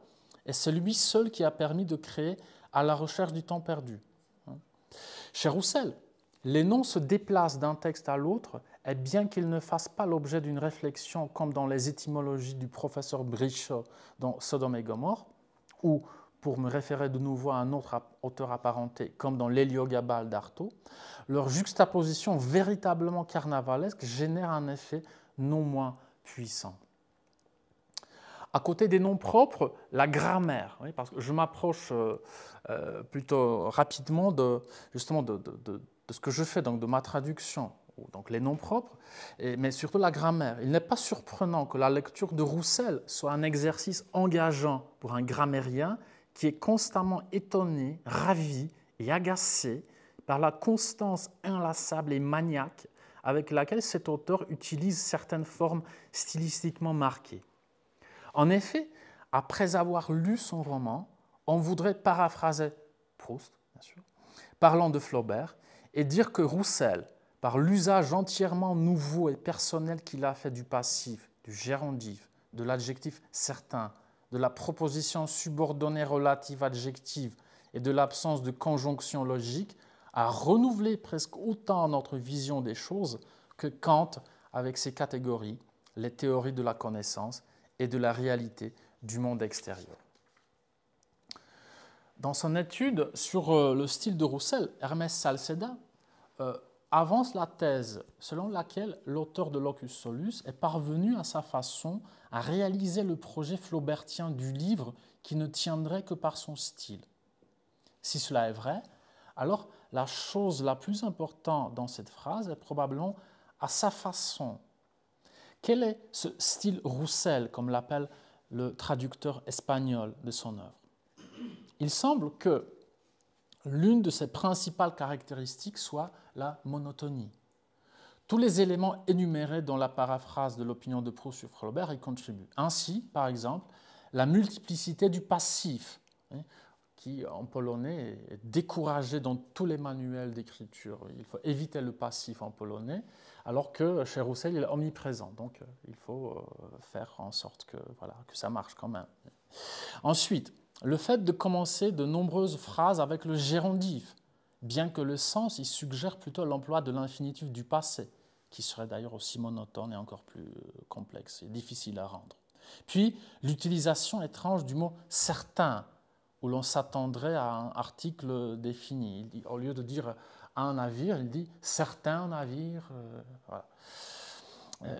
Et c'est lui seul qui a permis de créer À la recherche du temps perdu. Chez Roussel, les noms se déplacent d'un texte à l'autre, et bien qu'ils ne fassent pas l'objet d'une réflexion comme dans les étymologies du professeur Brichot dans Sodome et Gomorrhe, ou, pour me référer de nouveau à un autre auteur apparenté, comme dans l'Héliogabale d'Artaud, leur juxtaposition véritablement carnavalesque génère un effet non moins puissant. À côté des noms propres, la grammaire, oui, parce que je m'approche plutôt rapidement justement de ce que je fais, donc de ma traduction, donc les noms propres, mais surtout la grammaire. Il n'est pas surprenant que la lecture de Roussel soit un exercice engageant pour un grammairien qui est constamment étonné, ravi et agacé par la constance inlassable et maniaque avec laquelle cet auteur utilise certaines formes stylistiquement marquées. En effet, après avoir lu son roman, on voudrait paraphraser Proust, bien sûr, parlant de Flaubert, et dire que Roussel, par l'usage entièrement nouveau et personnel qu'il a fait du passif, du gérondif, de l'adjectif certain, de la proposition subordonnée relative adjective et de l'absence de conjonction logique, a renouvelé presque autant notre vision des choses que Kant avec ses catégories, les théories de la connaissance et de la réalité du monde extérieur. Dans son étude sur le style de Roussel, Hermès Salceda avance la thèse selon laquelle l'auteur de Locus Solus est parvenu à sa façon à réaliser le projet flaubertien du livre qui ne tiendrait que par son style. Si cela est vrai, alors la chose la plus importante dans cette phrase est probablement à sa façon. Quel est ce style Roussel, comme l'appelle le traducteur espagnol de son œuvre? Il semble que l'une de ses principales caractéristiques soit la monotonie. Tous les éléments énumérés dans la paraphrase de l'opinion de Proust sur Flaubert y contribuent. Ainsi, par exemple, la multiplicité du passif, qui en polonais est découragé dans tous les manuels d'écriture. Il faut éviter le passif en polonais, alors que chez Roussel, il est omniprésent. Donc, il faut faire en sorte que ça marche quand même. Ensuite, le fait de commencer de nombreuses phrases avec le gérondif, bien que le sens y suggère plutôt l'emploi de l'infinitif du passé, qui serait d'ailleurs aussi monotone et encore plus complexe et difficile à rendre. Puis, l'utilisation étrange du mot « certain », où l'on s'attendrait à un article défini. Au lieu de dire « un navire », il dit « certains navires ». Voilà.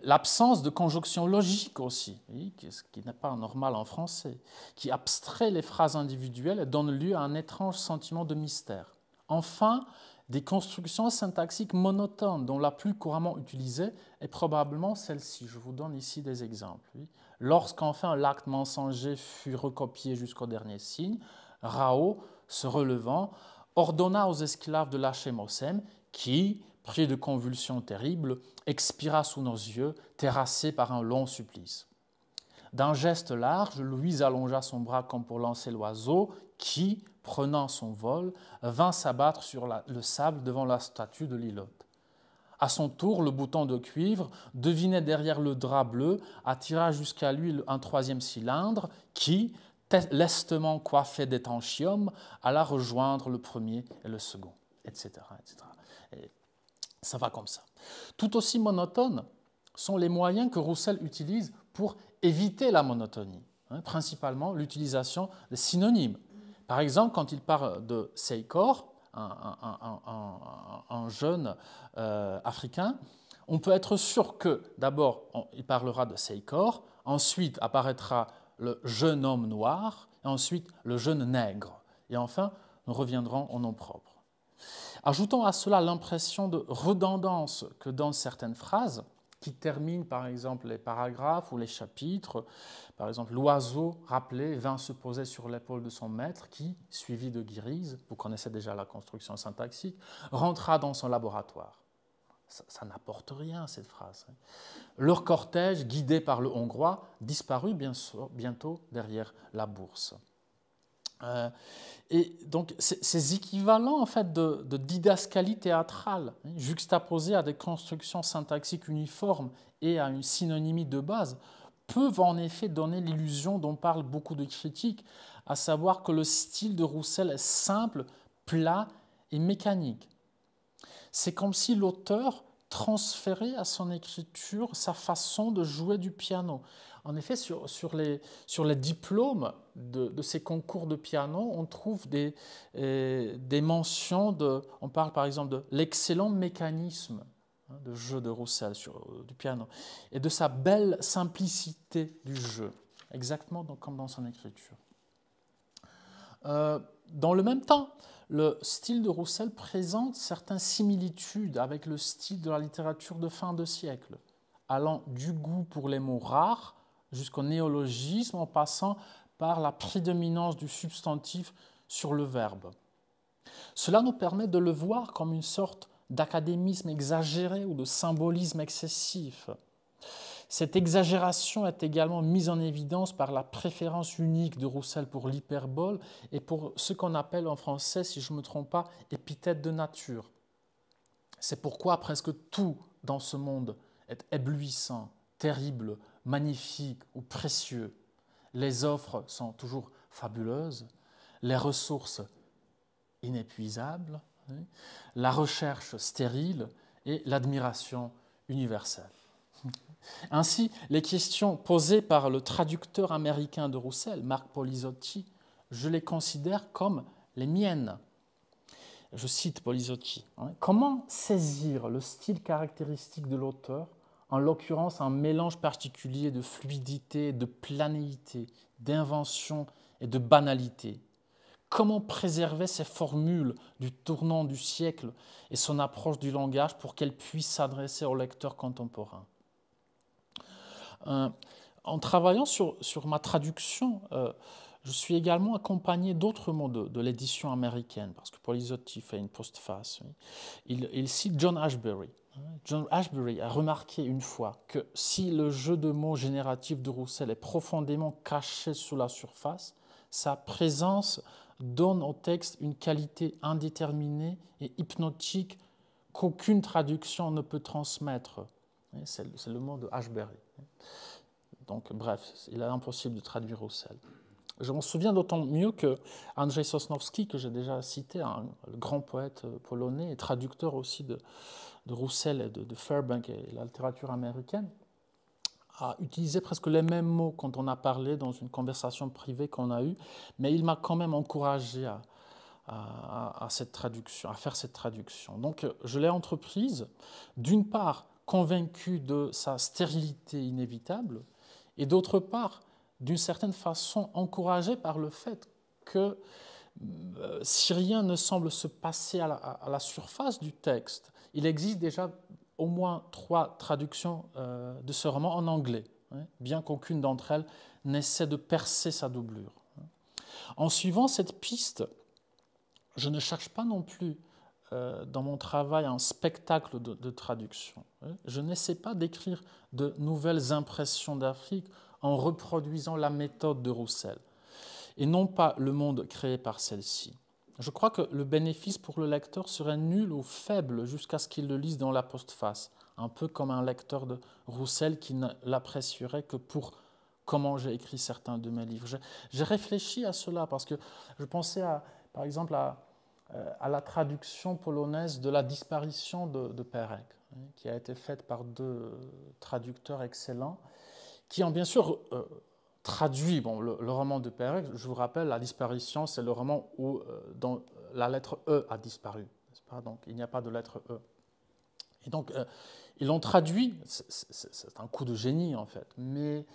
L'absence de conjonction logique aussi, ce qui n'est pas normal en français, qui abstrait les phrases individuelles et donne lieu à un étrange sentiment de mystère. Enfin, des constructions syntaxiques monotones dont la plus couramment utilisée est probablement celle-ci. Je vous donne ici des exemples. Lorsqu'enfin l'acte mensonger fut recopié jusqu'au dernier signe, Rao, se relevant, ordonna aux esclaves de lâcher Mossem, qui, pris de convulsions terribles, expira sous nos yeux, terrassé par un long supplice. D'un geste large, Louise allongea son bras comme pour lancer l'oiseau, qui, prenant son vol, vint s'abattre sur le sable devant la statue de Lilotte. À son tour, le bouton de cuivre, deviné derrière le drap bleu, attira jusqu'à lui un troisième cylindre qui, lestement coiffé d'étanchium, alla rejoindre le premier et le second, etc. etc. Et ça va comme ça. Tout aussi monotones sont les moyens que Roussel utilise pour éviter la monotonie, principalement l'utilisation des synonymes. Par exemple, quand il parle de Seikor, un jeune africain, on peut être sûr que d'abord, il parlera de Seikor, ensuite apparaîtra le jeune homme noir, et ensuite le jeune nègre. Et enfin, nous reviendrons au nom propre. Ajoutons à cela l'impression de redondance que donnent certaines phrases qui terminent par exemple les paragraphes ou les chapitres. Par exemple, l'oiseau rappelé vint se poser sur l'épaule de son maître qui, suivi de Guirize, vous connaissez déjà la construction syntaxique, rentra dans son laboratoire. Ça n'apporte rien, cette phrase. Leur cortège, guidé par le Hongrois, disparut bientôt derrière la bourse. Et donc, ces équivalents en fait, de didascalie théâtrale, juxtaposés à des constructions syntaxiques uniformes et à une synonymie de base, peuvent en effet donner l'illusion dont parlent beaucoup de critiques, à savoir que le style de Roussel est simple, plat et mécanique. C'est comme si l'auteur transférait à son écriture sa façon de jouer du piano. En effet, sur les diplômes de ces concours de piano, on trouve des mentions on parle par exemple de l'excellent mécanisme de jeu de Roussel du piano et de sa belle simplicité du jeu, exactement comme dans son écriture. Dans le même temps, le style de Roussel présente certaines similitudes avec le style de la littérature de fin de siècle, allant du goût pour les mots rares jusqu'au néologisme en passant par la prédominance du substantif sur le verbe. Cela nous permet de le voir comme une sorte d'académisme exagéré ou de symbolisme excessif. Cette exagération est également mise en évidence par la préférence unique de Roussel pour l'hyperbole et pour ce qu'on appelle en français, si je ne me trompe pas, épithète de nature. C'est pourquoi presque tout dans ce monde est éblouissant, terrible, magnifique ou précieux. Les offres sont toujours fabuleuses, les ressources inépuisables, la recherche stérile et l'admiration universelle. Ainsi, les questions posées par le traducteur américain de Roussel, Marc Polizotti, je les considère comme les miennes. Je cite Polizotti. Comment saisir le style caractéristique de l'auteur, en l'occurrence un mélange particulier de fluidité, de planéité, d'invention et de banalité? Comment préserver ces formules du tournant du siècle et son approche du langage pour qu'elles puissent s'adresser au lecteur contemporain? En travaillant sur ma traduction, je suis également accompagné d'autres mots de l'édition américaine, parce que Polizotti fait une postface. Il cite John Ashbery. John Ashbery a remarqué une fois que si le jeu de mots génératif de Roussel est profondément caché sous la surface, sa présence donne au texte une qualité indéterminée et hypnotique qu'aucune traduction ne peut transmettre. C'est le mot de Ashbery. Donc, bref, il est impossible de traduire Roussel. Je m'en souviens d'autant mieux que Andrzej Sosnowski, que j'ai déjà cité, le grand poète polonais et traducteur aussi de Roussel et de Fairbank et la littérature américaine, a utilisé presque les mêmes mots quand on a parlé dans une conversation privée qu'on a eue, mais il m'a quand même encouragé à cette traduction, à faire cette traduction. Donc, je l'ai entreprise, d'une part, convaincu de sa stérilité inévitable, et d'autre part, d'une certaine façon, encouragé par le fait que si rien ne semble se passer à la surface du texte, il existe déjà au moins 3 traductions de ce roman en anglais, bien qu'aucune d'entre elles n'essaie de percer sa doublure. En suivant cette piste, je ne cherche pas non plus dans mon travail un spectacle de traduction. Je n'essaie pas d'écrire de nouvelles impressions d'Afrique en reproduisant la méthode de Roussel, et non pas le monde créé par celle-ci. Je crois que le bénéfice pour le lecteur serait nul ou faible jusqu'à ce qu'il le lise dans la postface, un peu comme un lecteur de Roussel qui ne l'apprécierait que pour comment j'ai écrit certains de mes livres. J'ai réfléchi à cela parce que je pensais par exemple à la traduction polonaise de La disparition de Perec, qui a été faite par 2 traducteurs excellents, qui ont bien sûr traduit le roman de Perec. Je vous rappelle, La disparition, c'est le roman où dont la lettre E a disparu, n'est-ce pas? Donc il n'y a pas de lettre E. Et donc ils l'ont traduit, c'est un coup de génie en fait, mais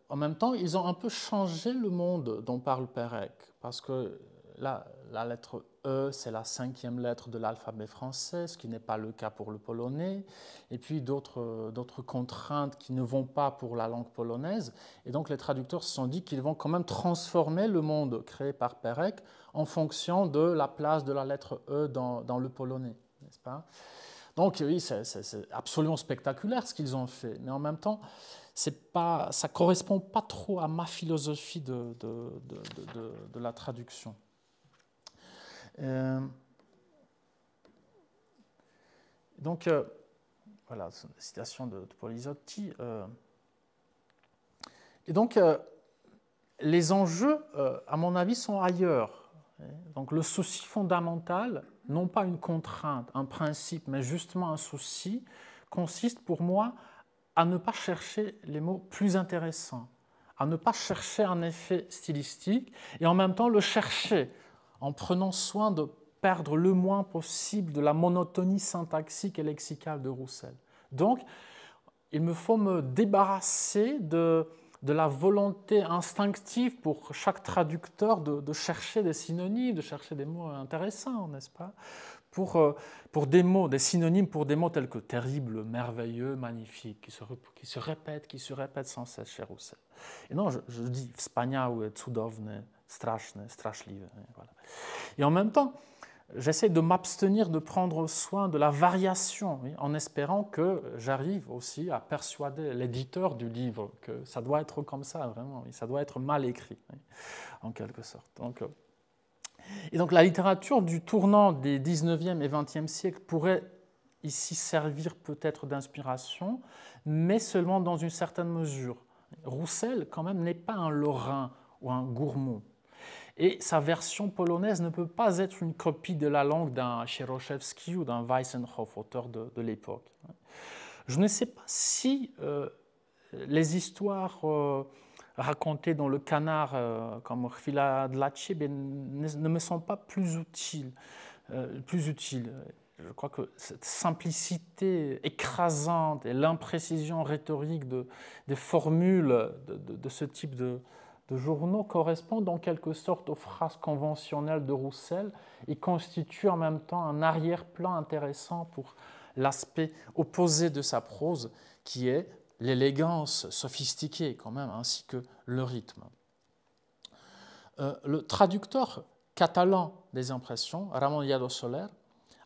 en même temps ils ont un peu changé le monde dont parle Perec, parce que la lettre E, c'est la 5e lettre de l'alphabet français, ce qui n'est pas le cas pour le polonais, et puis d'autres contraintes qui ne vont pas pour la langue polonaise. Et donc les traducteurs se sont dit qu'ils vont quand même transformer le monde créé par Perec en fonction de la place de la lettre E dans le polonais, n'est-ce pas? Donc oui, c'est absolument spectaculaire ce qu'ils ont fait, mais en même temps, ça ne correspond pas trop à ma philosophie de la traduction. Donc, voilà, c'est une citation de Polizotti. Et donc, les enjeux, à mon avis, sont ailleurs. Donc, le souci fondamental, non pas une contrainte, un principe, mais justement un souci, consiste pour moi à ne pas chercher les mots plus intéressants, à ne pas chercher un effet stylistique, et en même temps le chercher en prenant soin de perdre le moins possible de la monotonie syntaxique et lexicale de Roussel. Donc, il me faut me débarrasser de la volonté instinctive pour chaque traducteur de chercher des synonymes, de chercher des mots intéressants, n'est-ce pas? Pour des mots, des synonymes pour des mots tels que terrible, merveilleux, magnifique, qui se répètent sans cesse chez Roussel. Et non, je dis wspaniałe, cudowne, straszne, straszliwe. Voilà. Et en même temps, j'essaie de m'abstenir de prendre soin de la variation, oui, en espérant que j'arrive aussi à persuader l'éditeur du livre que ça doit être comme ça, vraiment, oui, ça doit être mal écrit, oui, en quelque sorte. Et donc la littérature du tournant des 19e et 20e siècles pourrait ici servir peut-être d'inspiration, mais seulement dans une certaine mesure. Roussel, quand même, n'est pas un Lorrain ou un Gourmont. Et sa version polonaise ne peut pas être une copie de la langue d'un Cheroszewski ou d'un Weissenhoff, auteur de l'époque. Je ne sais pas si les histoires racontées dans le Canard, comme Chwila dla Ciebie, ne me sont pas plus utiles. Je crois que cette simplicité écrasante et l'imprécision rhétorique des formules de ce type de journaux correspondent en quelque sorte aux phrases conventionnelles de Roussel et constituent en même temps un arrière-plan intéressant pour l'aspect opposé de sa prose, qui est l'élégance sophistiquée quand même, ainsi que le rythme. Le traducteur catalan des impressions, Ramon Lladó Soler,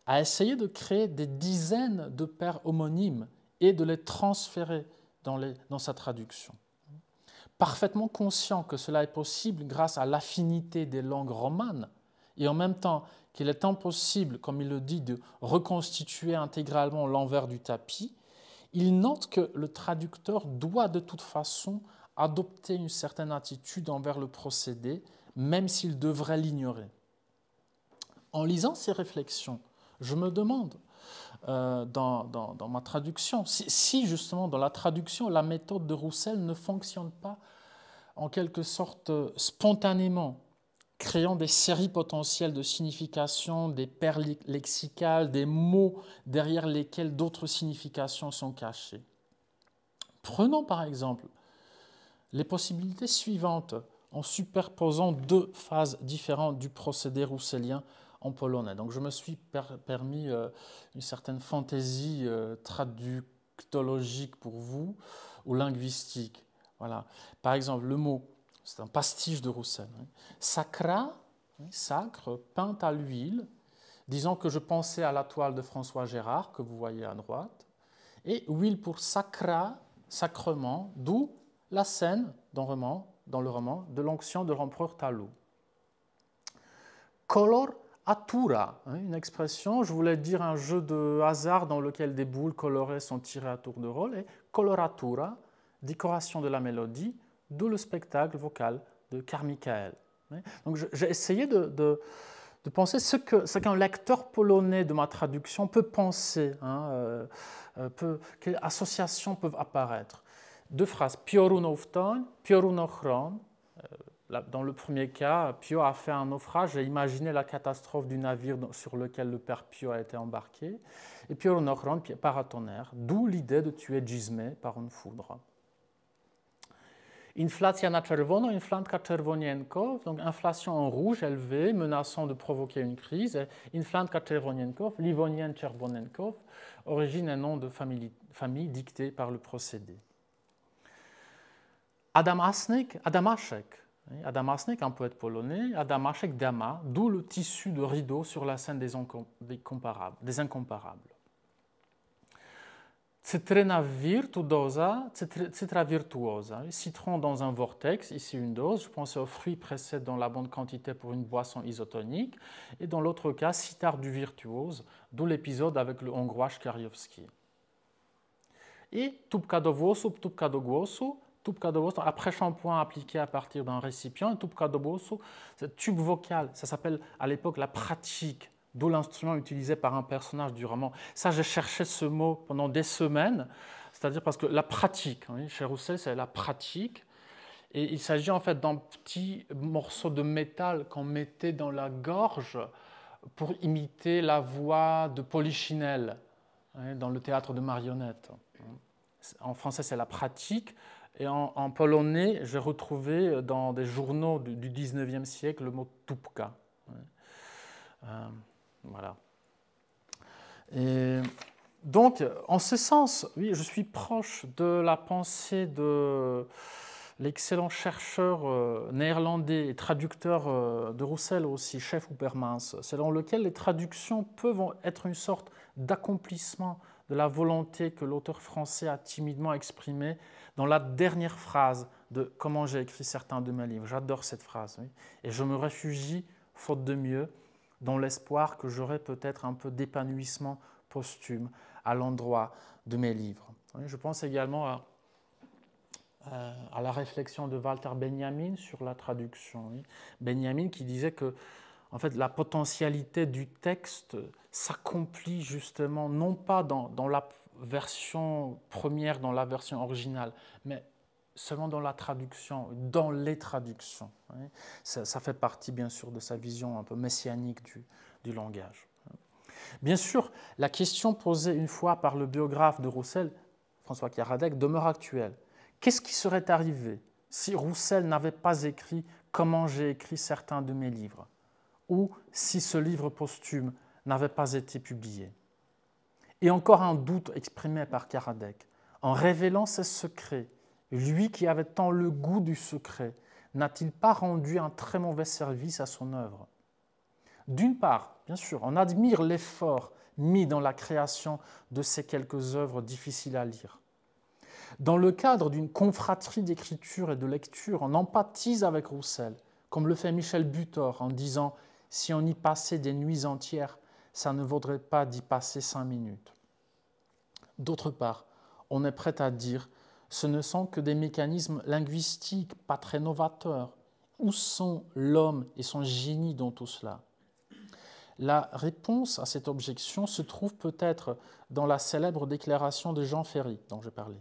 a essayé de créer des dizaines de paires homonymes et de les transférer dans sa traduction. Parfaitement conscient que cela est possible grâce à l'affinité des langues romanes, et en même temps qu'il est impossible, comme il le dit, de reconstituer intégralement l'envers du tapis, il note que le traducteur doit de toute façon adopter une certaine attitude envers le procédé, même s'il devrait l'ignorer. En lisant ces réflexions, je me demande, dans ma traduction, si justement dans la traduction, la méthode de Roussel ne fonctionne pas en quelque sorte spontanément, créant des séries potentielles de significations, des paires lexicales, des mots derrière lesquels d'autres significations sont cachées. Prenons par exemple les possibilités suivantes en superposant deux phases différentes du procédé roussélien en polonais. Donc je me suis permis une certaine fantaisie traductologique pour vous, ou linguistique. Voilà. Par exemple, le mot, c'est un pastiche de Roussel. Sacra, sacre, peint à l'huile, disons que je pensais à la toile de François Gérard, que vous voyez à droite, et huile pour sacra, sacrement, d'où la scène dans le roman de l'onction de l'empereur Talou. Coloratura, une expression, je voulais dire un jeu de hasard dans lequel des boules colorées sont tirées à tour de rôle, et coloratura, décoration de la mélodie, d'où le spectacle vocal de Carmichael. Donc j'ai essayé de penser ce qu'un lecteur polonais de ma traduction peut penser, quelles associations peuvent apparaître. deux phrases. Piorunofton, Piorunochron. Dans le premier cas, Pio a fait un naufrage et imaginé la catastrophe du navire sur lequel le père Pio a été embarqué. Et Piorunochron, paratonnerre, d'où l'idée de tuer Gismé par une foudre. Inflatia na czerwono, inflantka czerwonienko, donc inflation en rouge élevée, menaçant de provoquer une crise. Et inflantka czerwonienko, livonien czerwonenko, origine et nom de famille dictée par le procédé. Adamaszek, un poète polonais, Adamaszek Dama, d'où le tissu de rideau sur la scène des incomparables. Cytryna virtuosa, citra virtuosa. Citron dans un vortex, ici une dose. Je pensais aux fruits pressés dans la bonne quantité pour une boisson isotonique. Et dans l'autre cas, sitar du virtuose, d'où l'épisode avec le hongrois Szkariowski. Et tubka do włosów, tubka do głosu. Après shampoing appliqué à partir d'un récipient, tubka do głosu, c'est tube vocal. Ça s'appelle à l'époque la pratique. D'où l'instrument utilisé par un personnage du roman. Ça, j'ai cherché ce mot pendant des semaines, c'est-à-dire parce que la pratique, hein, chez Roussel, c'est la pratique, et il s'agit en fait d'un petit morceau de métal qu'on mettait dans la gorge pour imiter la voix de Polichinelle, hein, dans le théâtre de marionnettes. En français, c'est la pratique, et en polonais, j'ai retrouvé dans des journaux du 19e siècle le mot tubka. Voilà. Et donc, en ce sens, oui, je suis proche de la pensée de l'excellent chercheur néerlandais et traducteur de Roussel aussi, Chef Huppermans, selon lequel les traductions peuvent être une sorte d'accomplissement de la volonté que l'auteur français a timidement exprimée dans la dernière phrase de « Comment j'ai écrit certains de mes livres ». J'adore cette phrase. Oui. Et je me réfugie, faute de mieux, dans l'espoir que j'aurai peut-être un peu d'épanouissement posthume à l'endroit de mes livres. Je pense également à la réflexion de Walter Benjamin sur la traduction. Benjamin qui disait que en fait, la potentialité du texte s'accomplit justement non pas dans la version première, dans la version originale, mais seulement dans la traduction, dans les traductions. Ça fait partie, bien sûr, de sa vision un peu messianique du langage. Bien sûr, la question posée une fois par le biographe de Roussel, François Karadec, demeure actuelle. Qu'est-ce qui serait arrivé si Roussel n'avait pas écrit « Comment j'ai écrit certains de mes livres » ou si ce livre posthume n'avait pas été publié? Et encore un doute exprimé par Karadec. En révélant ses secrets, lui qui avait tant le goût du secret, n'a-t-il pas rendu un très mauvais service à son œuvre? D'une part, bien sûr, on admire l'effort mis dans la création de ces quelques œuvres difficiles à lire. Dans le cadre d'une confratrie d'écriture et de lecture, on empathise avec Roussel, comme le fait Michel Butor en disant « Si on y passait des nuits entières, ça ne vaudrait pas d'y passer 5 minutes. » D'autre part, on est prêt à dire ce ne sont que des mécanismes linguistiques pas très novateurs. Où sont l'homme et son génie dans tout cela? La réponse à cette objection se trouve peut-être dans la célèbre déclaration de Jean Ferry, dont j'ai parlé.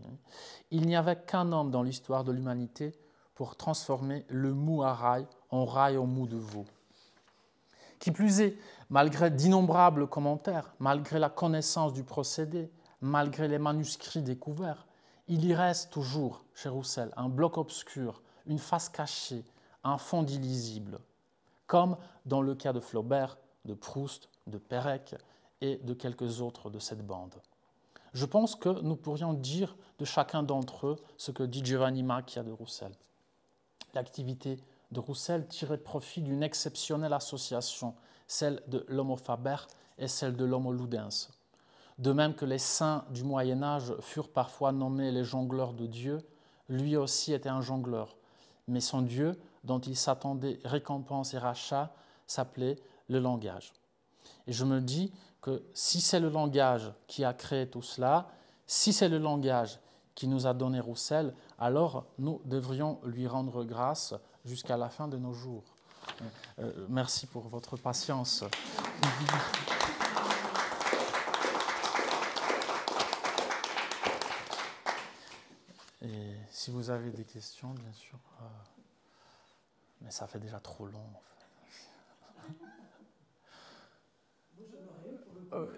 Il n'y avait qu'un homme dans l'histoire de l'humanité pour transformer le mou à rail en rail au mou de veau. Qui plus est, malgré d'innombrables commentaires, malgré la connaissance du procédé, malgré les manuscrits découverts, il y reste toujours, chez Roussel, un bloc obscur, une face cachée, un fond illisible, comme dans le cas de Flaubert, de Proust, de Pérec et de quelques autres de cette bande. Je pense que nous pourrions dire de chacun d'entre eux ce que dit Giovanni Macchia de Roussel. L'activité de Roussel tirait profit d'une exceptionnelle association, celle de l'Homo faber et celle de l'Homo ludens. De même que les saints du Moyen-Âge furent parfois nommés les jongleurs de Dieu, lui aussi était un jongleur. Mais son Dieu, dont il s'attendait récompense et rachat, s'appelait le langage. Et je me dis que si c'est le langage qui a créé tout cela, si c'est le langage qui nous a donné Roussel, alors nous devrions lui rendre grâce jusqu'à la fin de nos jours. Merci pour votre patience. Et si vous avez des questions, bien sûr, mais ça fait déjà trop long. En fait.
Moi, j'en aurais une pour le coup.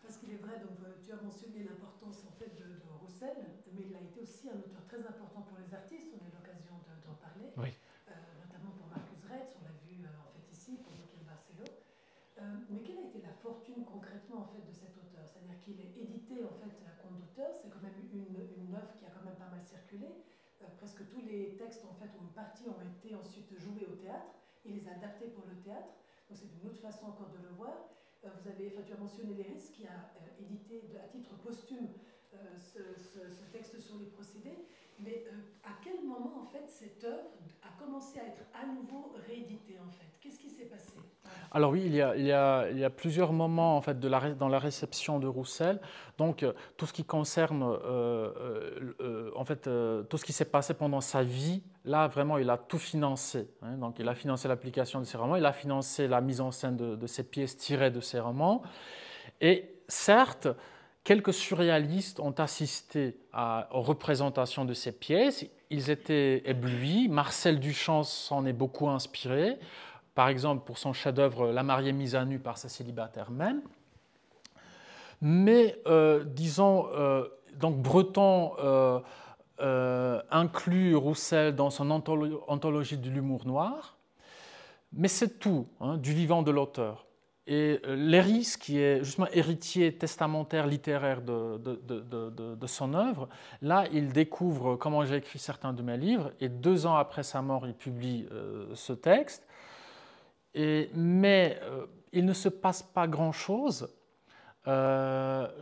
Parce qu'il est vrai, donc, tu as mentionné l'importance en fait de Roussel, mais il a été aussi un auteur très important pour les artistes. On a eu l'occasion d'en parler,
Oui.
notamment pour Marcus Retz, on l'a vu en fait ici, pour Michel Barcelo. Mais quelle a été la fortune concrètement en fait de cet auteur? C'est-à-dire qu'il est édité en fait à compte d'auteur, c'est quand même une œuvre qui a quand même pas mal circulé. Presque tous les textes en fait ou une partie ont été ensuite joués au théâtre. Il les a adaptés pour le théâtre. Donc c'est une autre façon encore de le voir. Tu as mentionné Léris qui a édité à titre posthume ce texte sur les procédés. Mais à quel moment en fait cette œuvre a commencé à être à nouveau rééditée en fait? Qu'est-ce qui s'est passé?
Alors oui, il y a plusieurs moments en fait, dans la réception de Roussel. Donc tout ce qui concerne en fait, tout ce qui s'est passé pendant sa vie, là vraiment il a tout financé. Hein. Donc il a financé l'application de ses romans, il a financé la mise en scène de ses pièces tirées de ses romans. Et certes, quelques surréalistes ont assisté aux représentations de ces pièces. Ils étaient éblouis. Marcel Duchamp s'en est beaucoup inspiré. Par exemple, pour son chef-d'œuvre La mariée mise à nu par sa célibataire même. Mais, disons, donc Breton inclut Roussel dans son anthologie de l'humour noir, mais c'est tout, hein, du vivant de l'auteur. Et Léris, qui est justement héritier testamentaire littéraire de son œuvre, là, il découvre comment j'ai écrit certains de mes livres, et 2 ans après sa mort, il publie ce texte. Mais il ne se passe pas grand-chose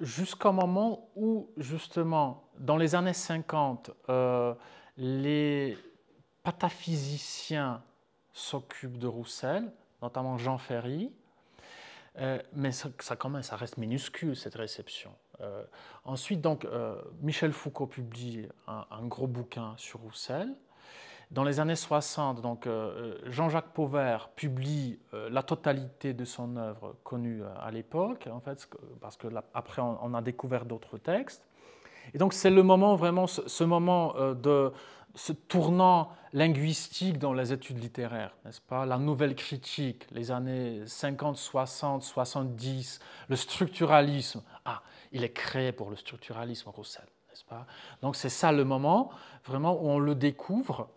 jusqu'au moment où, justement, dans les années 50, les pataphysiciens s'occupent de Roussel, notamment Jean Ferry, mais quand même, ça reste minuscule, cette réception. Ensuite, donc, Michel Foucault publie un gros bouquin sur Roussel. Dans les années 60, donc, Jean-Jacques Pauvert publie la totalité de son œuvre connue à l'époque, en fait, parce qu'après on a découvert d'autres textes. Et donc c'est le moment vraiment, ce moment de ce tournant linguistique dans les études littéraires, n'est-ce pas? La nouvelle critique, les années 50, 60, 70, le structuralisme. Ah, il est créé pour le structuralisme, Roussel, n'est-ce pas? Donc c'est ça le moment vraiment où on le découvre.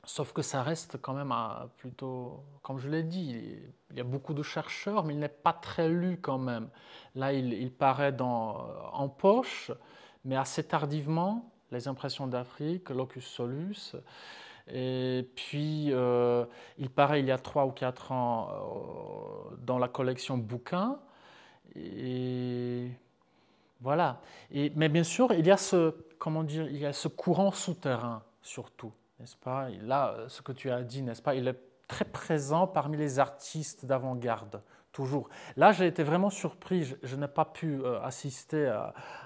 Sauf que ça reste quand même plutôt, comme je l'ai dit, il y a beaucoup de chercheurs, mais il n'est pas très lu quand même. Là, il paraît en poche, mais assez tardivement, Les Impressions d'Afrique, Locus Solus. Et puis, il paraît il y a 3 ou 4 ans dans la collection Bouquins. Et voilà. Mais bien sûr, il y a comment dire, il y a ce courant souterrain surtout, n'est-ce pas? Et là, ce que tu as dit, n'est-ce pas? Il est très présent parmi les artistes d'avant-garde, toujours. Là, j'ai été vraiment surpris. Je n'ai pas pu assister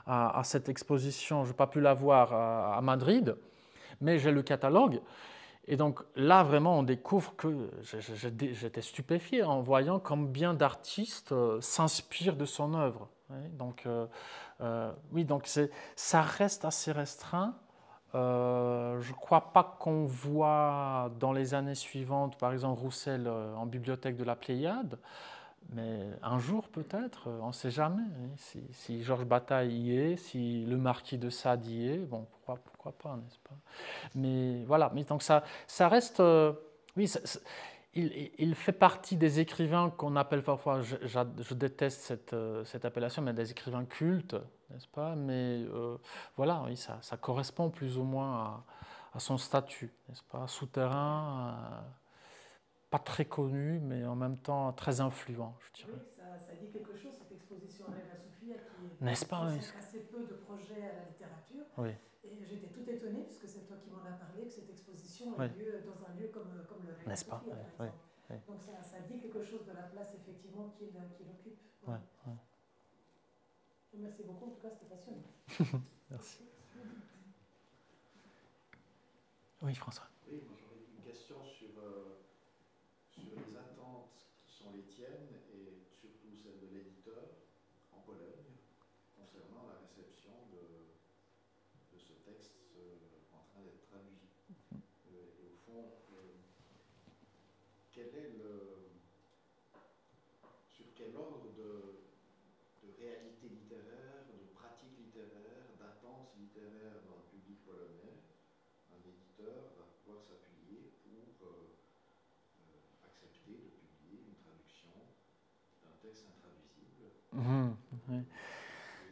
à cette exposition, je n'ai pas pu la voir à Madrid, mais j'ai le catalogue. Et donc là, vraiment, on découvre que j'étais stupéfié en voyant combien d'artistes s'inspirent de son œuvre. Oui, donc, oui, donc ça reste assez restreint. Je ne crois pas qu'on voit dans les années suivantes, par exemple, Roussel en bibliothèque de la Pléiade, mais un jour peut-être, on ne sait jamais. Hein, si Georges Bataille y est, si le marquis de Sade y est, bon, pourquoi pas, n'est-ce pas? Mais voilà, mais donc ça reste. Oui, il fait partie des écrivains qu'on appelle parfois, je déteste cette appellation, mais des écrivains cultes, n'est-ce pas? Mais voilà, oui, ça correspond plus ou moins à son statut, n'est-ce pas? Souterrain, pas très connu, mais en même temps très influent, je dirais.
Oui, ça dit quelque chose, cette exposition à Hagia Sophia
N'est-ce
qui
pas? Oui.
consacre assez peu de projets à la littérature.
Oui.
Et j'étais tout étonnée, puisque c'est toi qui m'en as parlé, que cette exposition
Oui.
ait lieu dans un lieu comme le Hagia
N'est-ce pas?
Sophia,
Oui.
par
Oui.
exemple.
Oui.
Donc ça dit quelque chose de la place, effectivement, qu'il occupe.
Oui.
Ouais.
Oui.
Merci beaucoup, en tout cas, c'était passionnant.
Merci. Oui, François.
Oui, moi j'aurais une question sur les attentes qui sont les tiennes et surtout celles de l'éditeur en Pologne concernant la réception de ce train d'être traduit. Et au fond, sur quel ordre de réalité littéraire, de pratique littéraire, d'attente littéraire dans le public polonais, un éditeur va pouvoir s'appuyer pour accepter de publier une traduction d'un texte intraduisible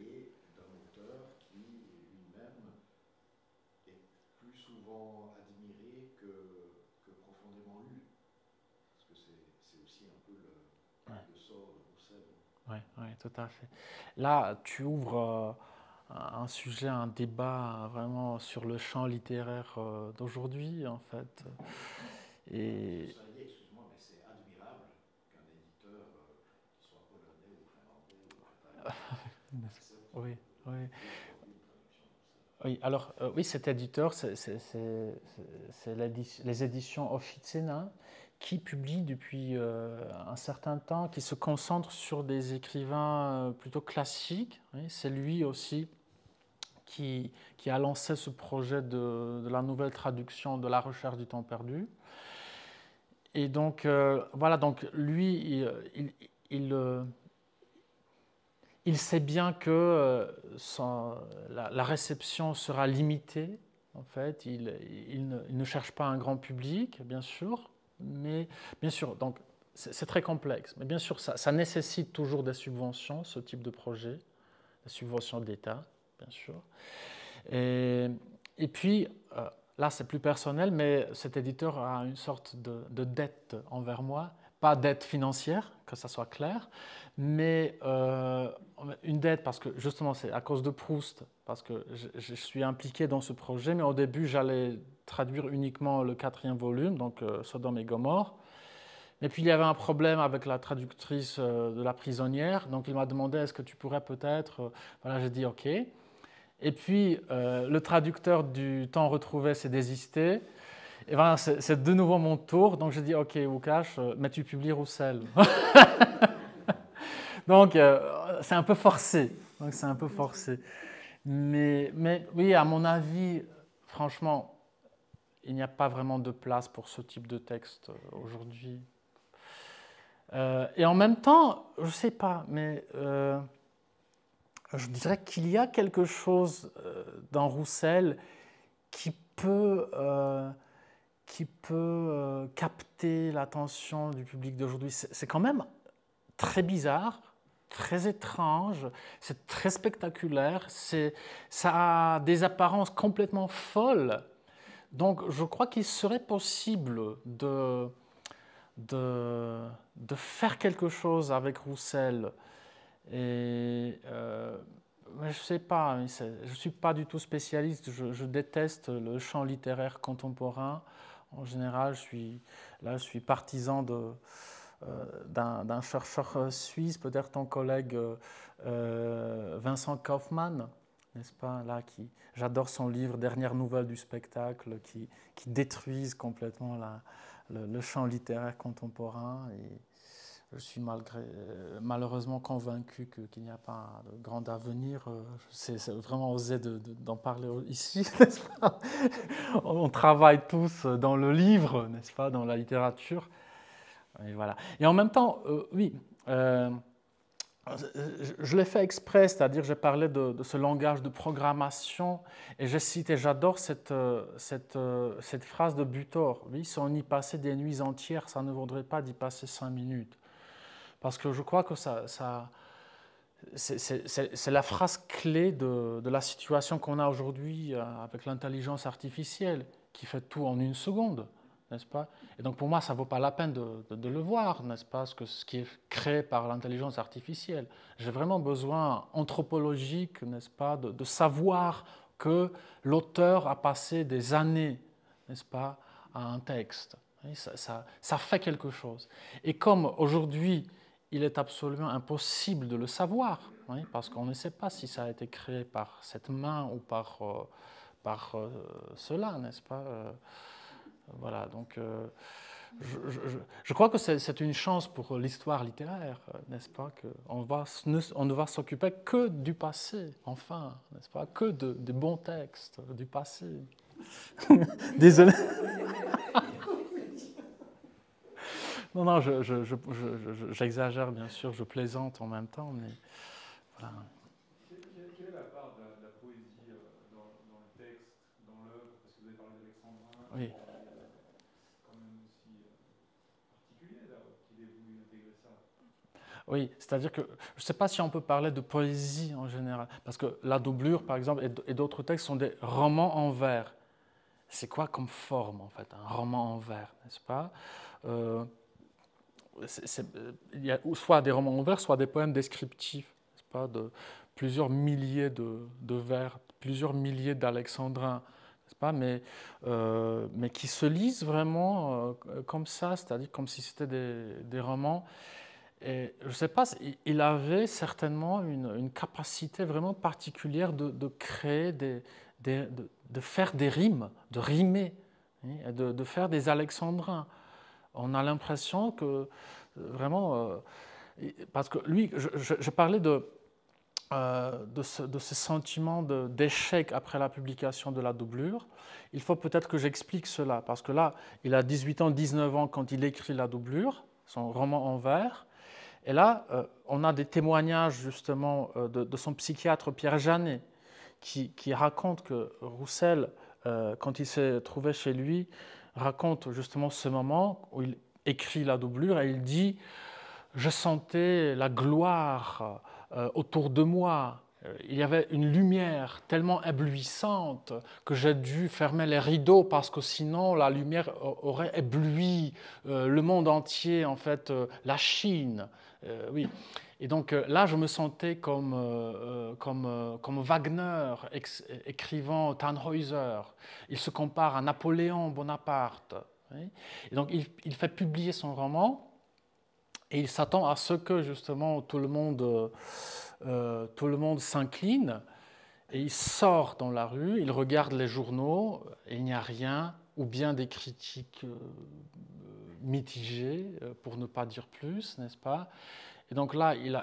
et d'un auteur qui lui-même est plus souvent admiré que profondément lu. Parce que c'est aussi un peu le sort de Roussel.
Oui, ouais, tout à fait. Là, tu ouvres un sujet, un débat vraiment sur le champ littéraire d'aujourd'hui, en fait. Et...
Excuse-moi, mais c'est admirable qu'un éditeur, qui soit polonais ou finlandais ou catalan, accepte
oui, oui.
une traduction.
Oui, alors, oui, cet éditeur, c'est les éditions Officine, hein, qui publient depuis un certain temps, qui se concentrent sur des écrivains plutôt classiques. Oui, c'est lui aussi qui a lancé ce projet de la nouvelle traduction de La Recherche du temps perdu. Et donc, voilà, donc lui, il sait bien que la réception sera limitée. En fait, il ne cherche pas un grand public, bien sûr, mais bien sûr, donc c'est très complexe. Mais bien sûr, ça nécessite toujours des subventions, ce type de projet, des subventions d'État, bien sûr. Et puis, là, c'est plus personnel, mais cet éditeur a une sorte de dette envers moi. Pas dette financière, que ça soit clair, mais une dette parce que justement c'est à cause de Proust, parce que je suis impliqué dans ce projet, mais au début j'allais traduire uniquement le 4e volume, donc Sodome et Gomorrhe. Et puis il y avait un problème avec la traductrice de La Prisonnière, donc il m'a demandé est-ce que tu pourrais peut-être... voilà, j'ai dit ok. Et puis le traducteur du Temps retrouvé s'est désisté. Et voilà, c'est de nouveau mon tour, donc j'ai dit ok Łukasz, mais tu publies Roussel. Donc c'est un peu forcé. Mais oui, à mon avis, franchement, il n'y a pas vraiment de place pour ce type de texte aujourd'hui. Et en même temps, je ne sais pas, mais je dirais qu'il y a quelque chose dans Roussel qui peut capter l'attention du public d'aujourd'hui. C'est quand même très bizarre, très étrange, c'est très spectaculaire, ça a des apparences complètement folles. Donc je crois qu'il serait possible de faire quelque chose avec Roussel. Et mais je ne sais pas, je ne suis pas du tout spécialiste, je déteste le champ littéraire contemporain. En général, je suis partisan d'un chercheur suisse, peut-être ton collègue Vincent Kaufmann, n'est-ce pas, là, j'adore son livre Dernière nouvelle du spectacle, qui détruise complètement le champ littéraire contemporain. Et je suis malheureusement convaincu qu'il n'y a pas de grand avenir. C'est vraiment osé d'en parler ici, n'est-ce pas? On travaille tous dans le livre, n'est-ce pas, dans la littérature. Et voilà. Et en même temps, oui, je l'ai fait exprès, c'est-à-dire j'ai parlé de ce langage de programmation et j'ai cité, j'adore cette phrase de Butor. Oui, si on y passait des nuits entières, ça ne vaudrait pas d'y passer 5 minutes. Parce que je crois que c'est la phrase clé de la situation qu'on a aujourd'hui avec l'intelligence artificielle qui fait tout en 1 seconde, n'est-ce pas? Et donc pour moi, ça ne vaut pas la peine de le voir, n'est-ce pas, ce qui est créé par l'intelligence artificielle. J'ai vraiment besoin anthropologique, n'est-ce pas, de savoir que l'auteur a passé des années, n'est-ce pas, à un texte. Ça fait quelque chose. Et comme aujourd'hui, il est absolument impossible de le savoir, oui, parce qu'on ne sait pas si ça a été créé par cette main ou par cela, n'est-ce pas? Voilà, donc je crois que c'est une chance pour l'histoire littéraire, n'est-ce pas? On ne va s'occuper que du passé, enfin, n'est-ce pas? Que de bons textes du passé. Désolé. Non, j'exagère bien sûr, je plaisante en même temps, mais voilà.
Quelle est la part de la poésie dans le texte, dans l'œuvre? Parce que vous avez parlé d'Alexandrin,
Oui.
quand même aussi particulier qu'il ait voulu intégrer ça.
Oui, c'est-à-dire que je ne sais pas si on peut parler de poésie en général, parce que La Doublure, par exemple, et d'autres textes sont des romans en vers. C'est quoi comme forme, en fait, un roman en vers, n'est-ce pas? Il y a soit des romans en vers, soit des poèmes descriptifs, n'est-ce pas, de plusieurs milliers de vers, plusieurs milliers d'alexandrins, n'est-ce pas, mais qui se lisent vraiment comme ça, c'est-à-dire comme si c'était des romans. Et je ne sais pas, il avait certainement une capacité vraiment particulière de créer de faire des rimes, de rimer, de faire des alexandrins. On a l'impression que vraiment, parce que lui, je parlais de ce sentiment d'échec après la publication de La Doublure. Il faut peut-être que j'explique cela, parce que là, il a 18 ans, 19 ans quand il écrit La Doublure, son roman en vers. Et là, on a des témoignages justement de son psychiatre Pierre Janet, qui raconte que Roussel, quand il s'est trouvé chez lui, raconte justement ce moment où il écrit La Doublure et il dit « Je sentais la gloire autour de moi. Il y avait une lumière tellement éblouissante que j'ai dû fermer les rideaux parce que sinon la lumière aurait ébloui le monde entier, en fait, la Chine. » Oui. Et donc là, je me sentais comme Wagner écrivant Tannhäuser. Il se compare à Napoléon Bonaparte. Oui. Et donc il fait publier son roman et il s'attend à ce que justement tout le monde s'incline. Et il sort dans la rue, il regarde les journaux, et il n'y a rien, ou bien des critiques mitigées, pour ne pas dire plus, n'est-ce pas? Et donc là, il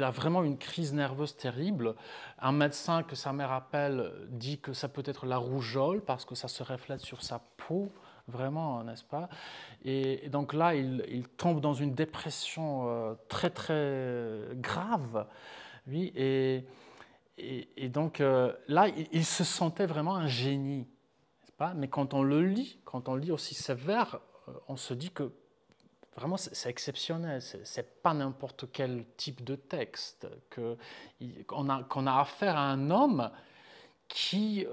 a vraiment une crise nerveuse terrible. Un médecin que sa mère appelle dit que ça peut être la rougeole parce que ça se reflète sur sa peau, vraiment, n'est-ce pas? Et donc là, il tombe dans une dépression très, très grave. Oui, et donc là, il se sentait vraiment un génie, n'est-ce pas? Mais quand on le lit, quand on lit aussi ses vers, on se dit que vraiment, c'est exceptionnel. C'est pas n'importe quel type de texte. Qu'on a affaire à un homme qui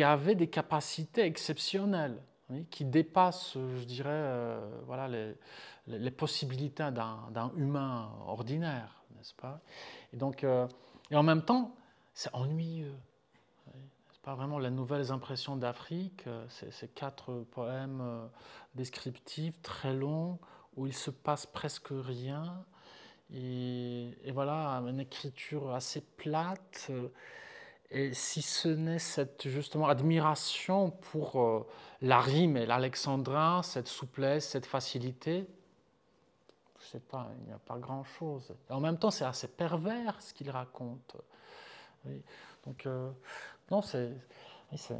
avait des capacités exceptionnelles, oui, qui dépassent, je dirais, voilà, les possibilités d'un humain ordinaire, n'est-ce pas? Et donc, et en même temps, c'est ennuyeux. C'est pas vraiment les nouvelles impressions d'Afrique. Ces 4 poèmes descriptifs très longs où il se passe presque rien, et voilà, une écriture assez plate, et si ce n'est cette justement admiration pour la rime et l'alexandrin, cette souplesse, cette facilité, je ne sais pas, il n'y a pas grand-chose. Et en même temps, c'est assez pervers ce qu'il raconte. Oui. Donc, non,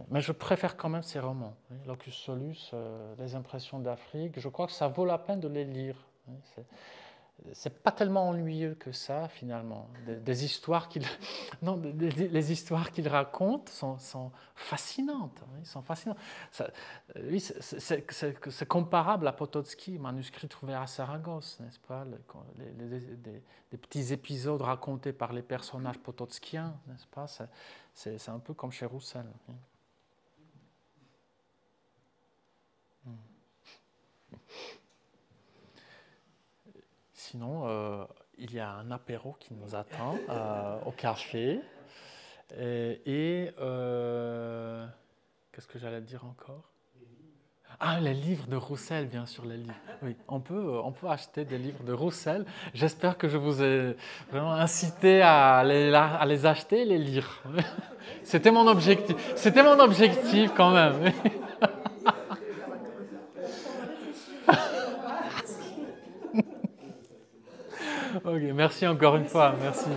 mais je préfère quand même ces romans. Locus Solus, Les Impressions d'Afrique, je crois que ça vaut la peine de les lire. C'est pas tellement ennuyeux que ça, finalement. Des histoires les histoires qu'il raconte sont fascinantes. Sont fascinantes. Oui, c'est comparable à Potocki, manuscrit trouvé à Saragosse, n'est-ce pas? Des petits épisodes racontés par les personnages potockiens, n'est-ce pas? C'est un peu comme chez Roussel. Sinon, il y a un apéro qui nous attend au café. Et qu'est-ce que j'allais dire encore? Ah, les livres de Roussel, bien sûr, les livres. Oui, on peut acheter des livres de Roussel. J'espère que je vous ai vraiment incité à les acheter et les lire. C'était mon objectif. C'était mon objectif quand même. Ok, merci encore une fois. Merci.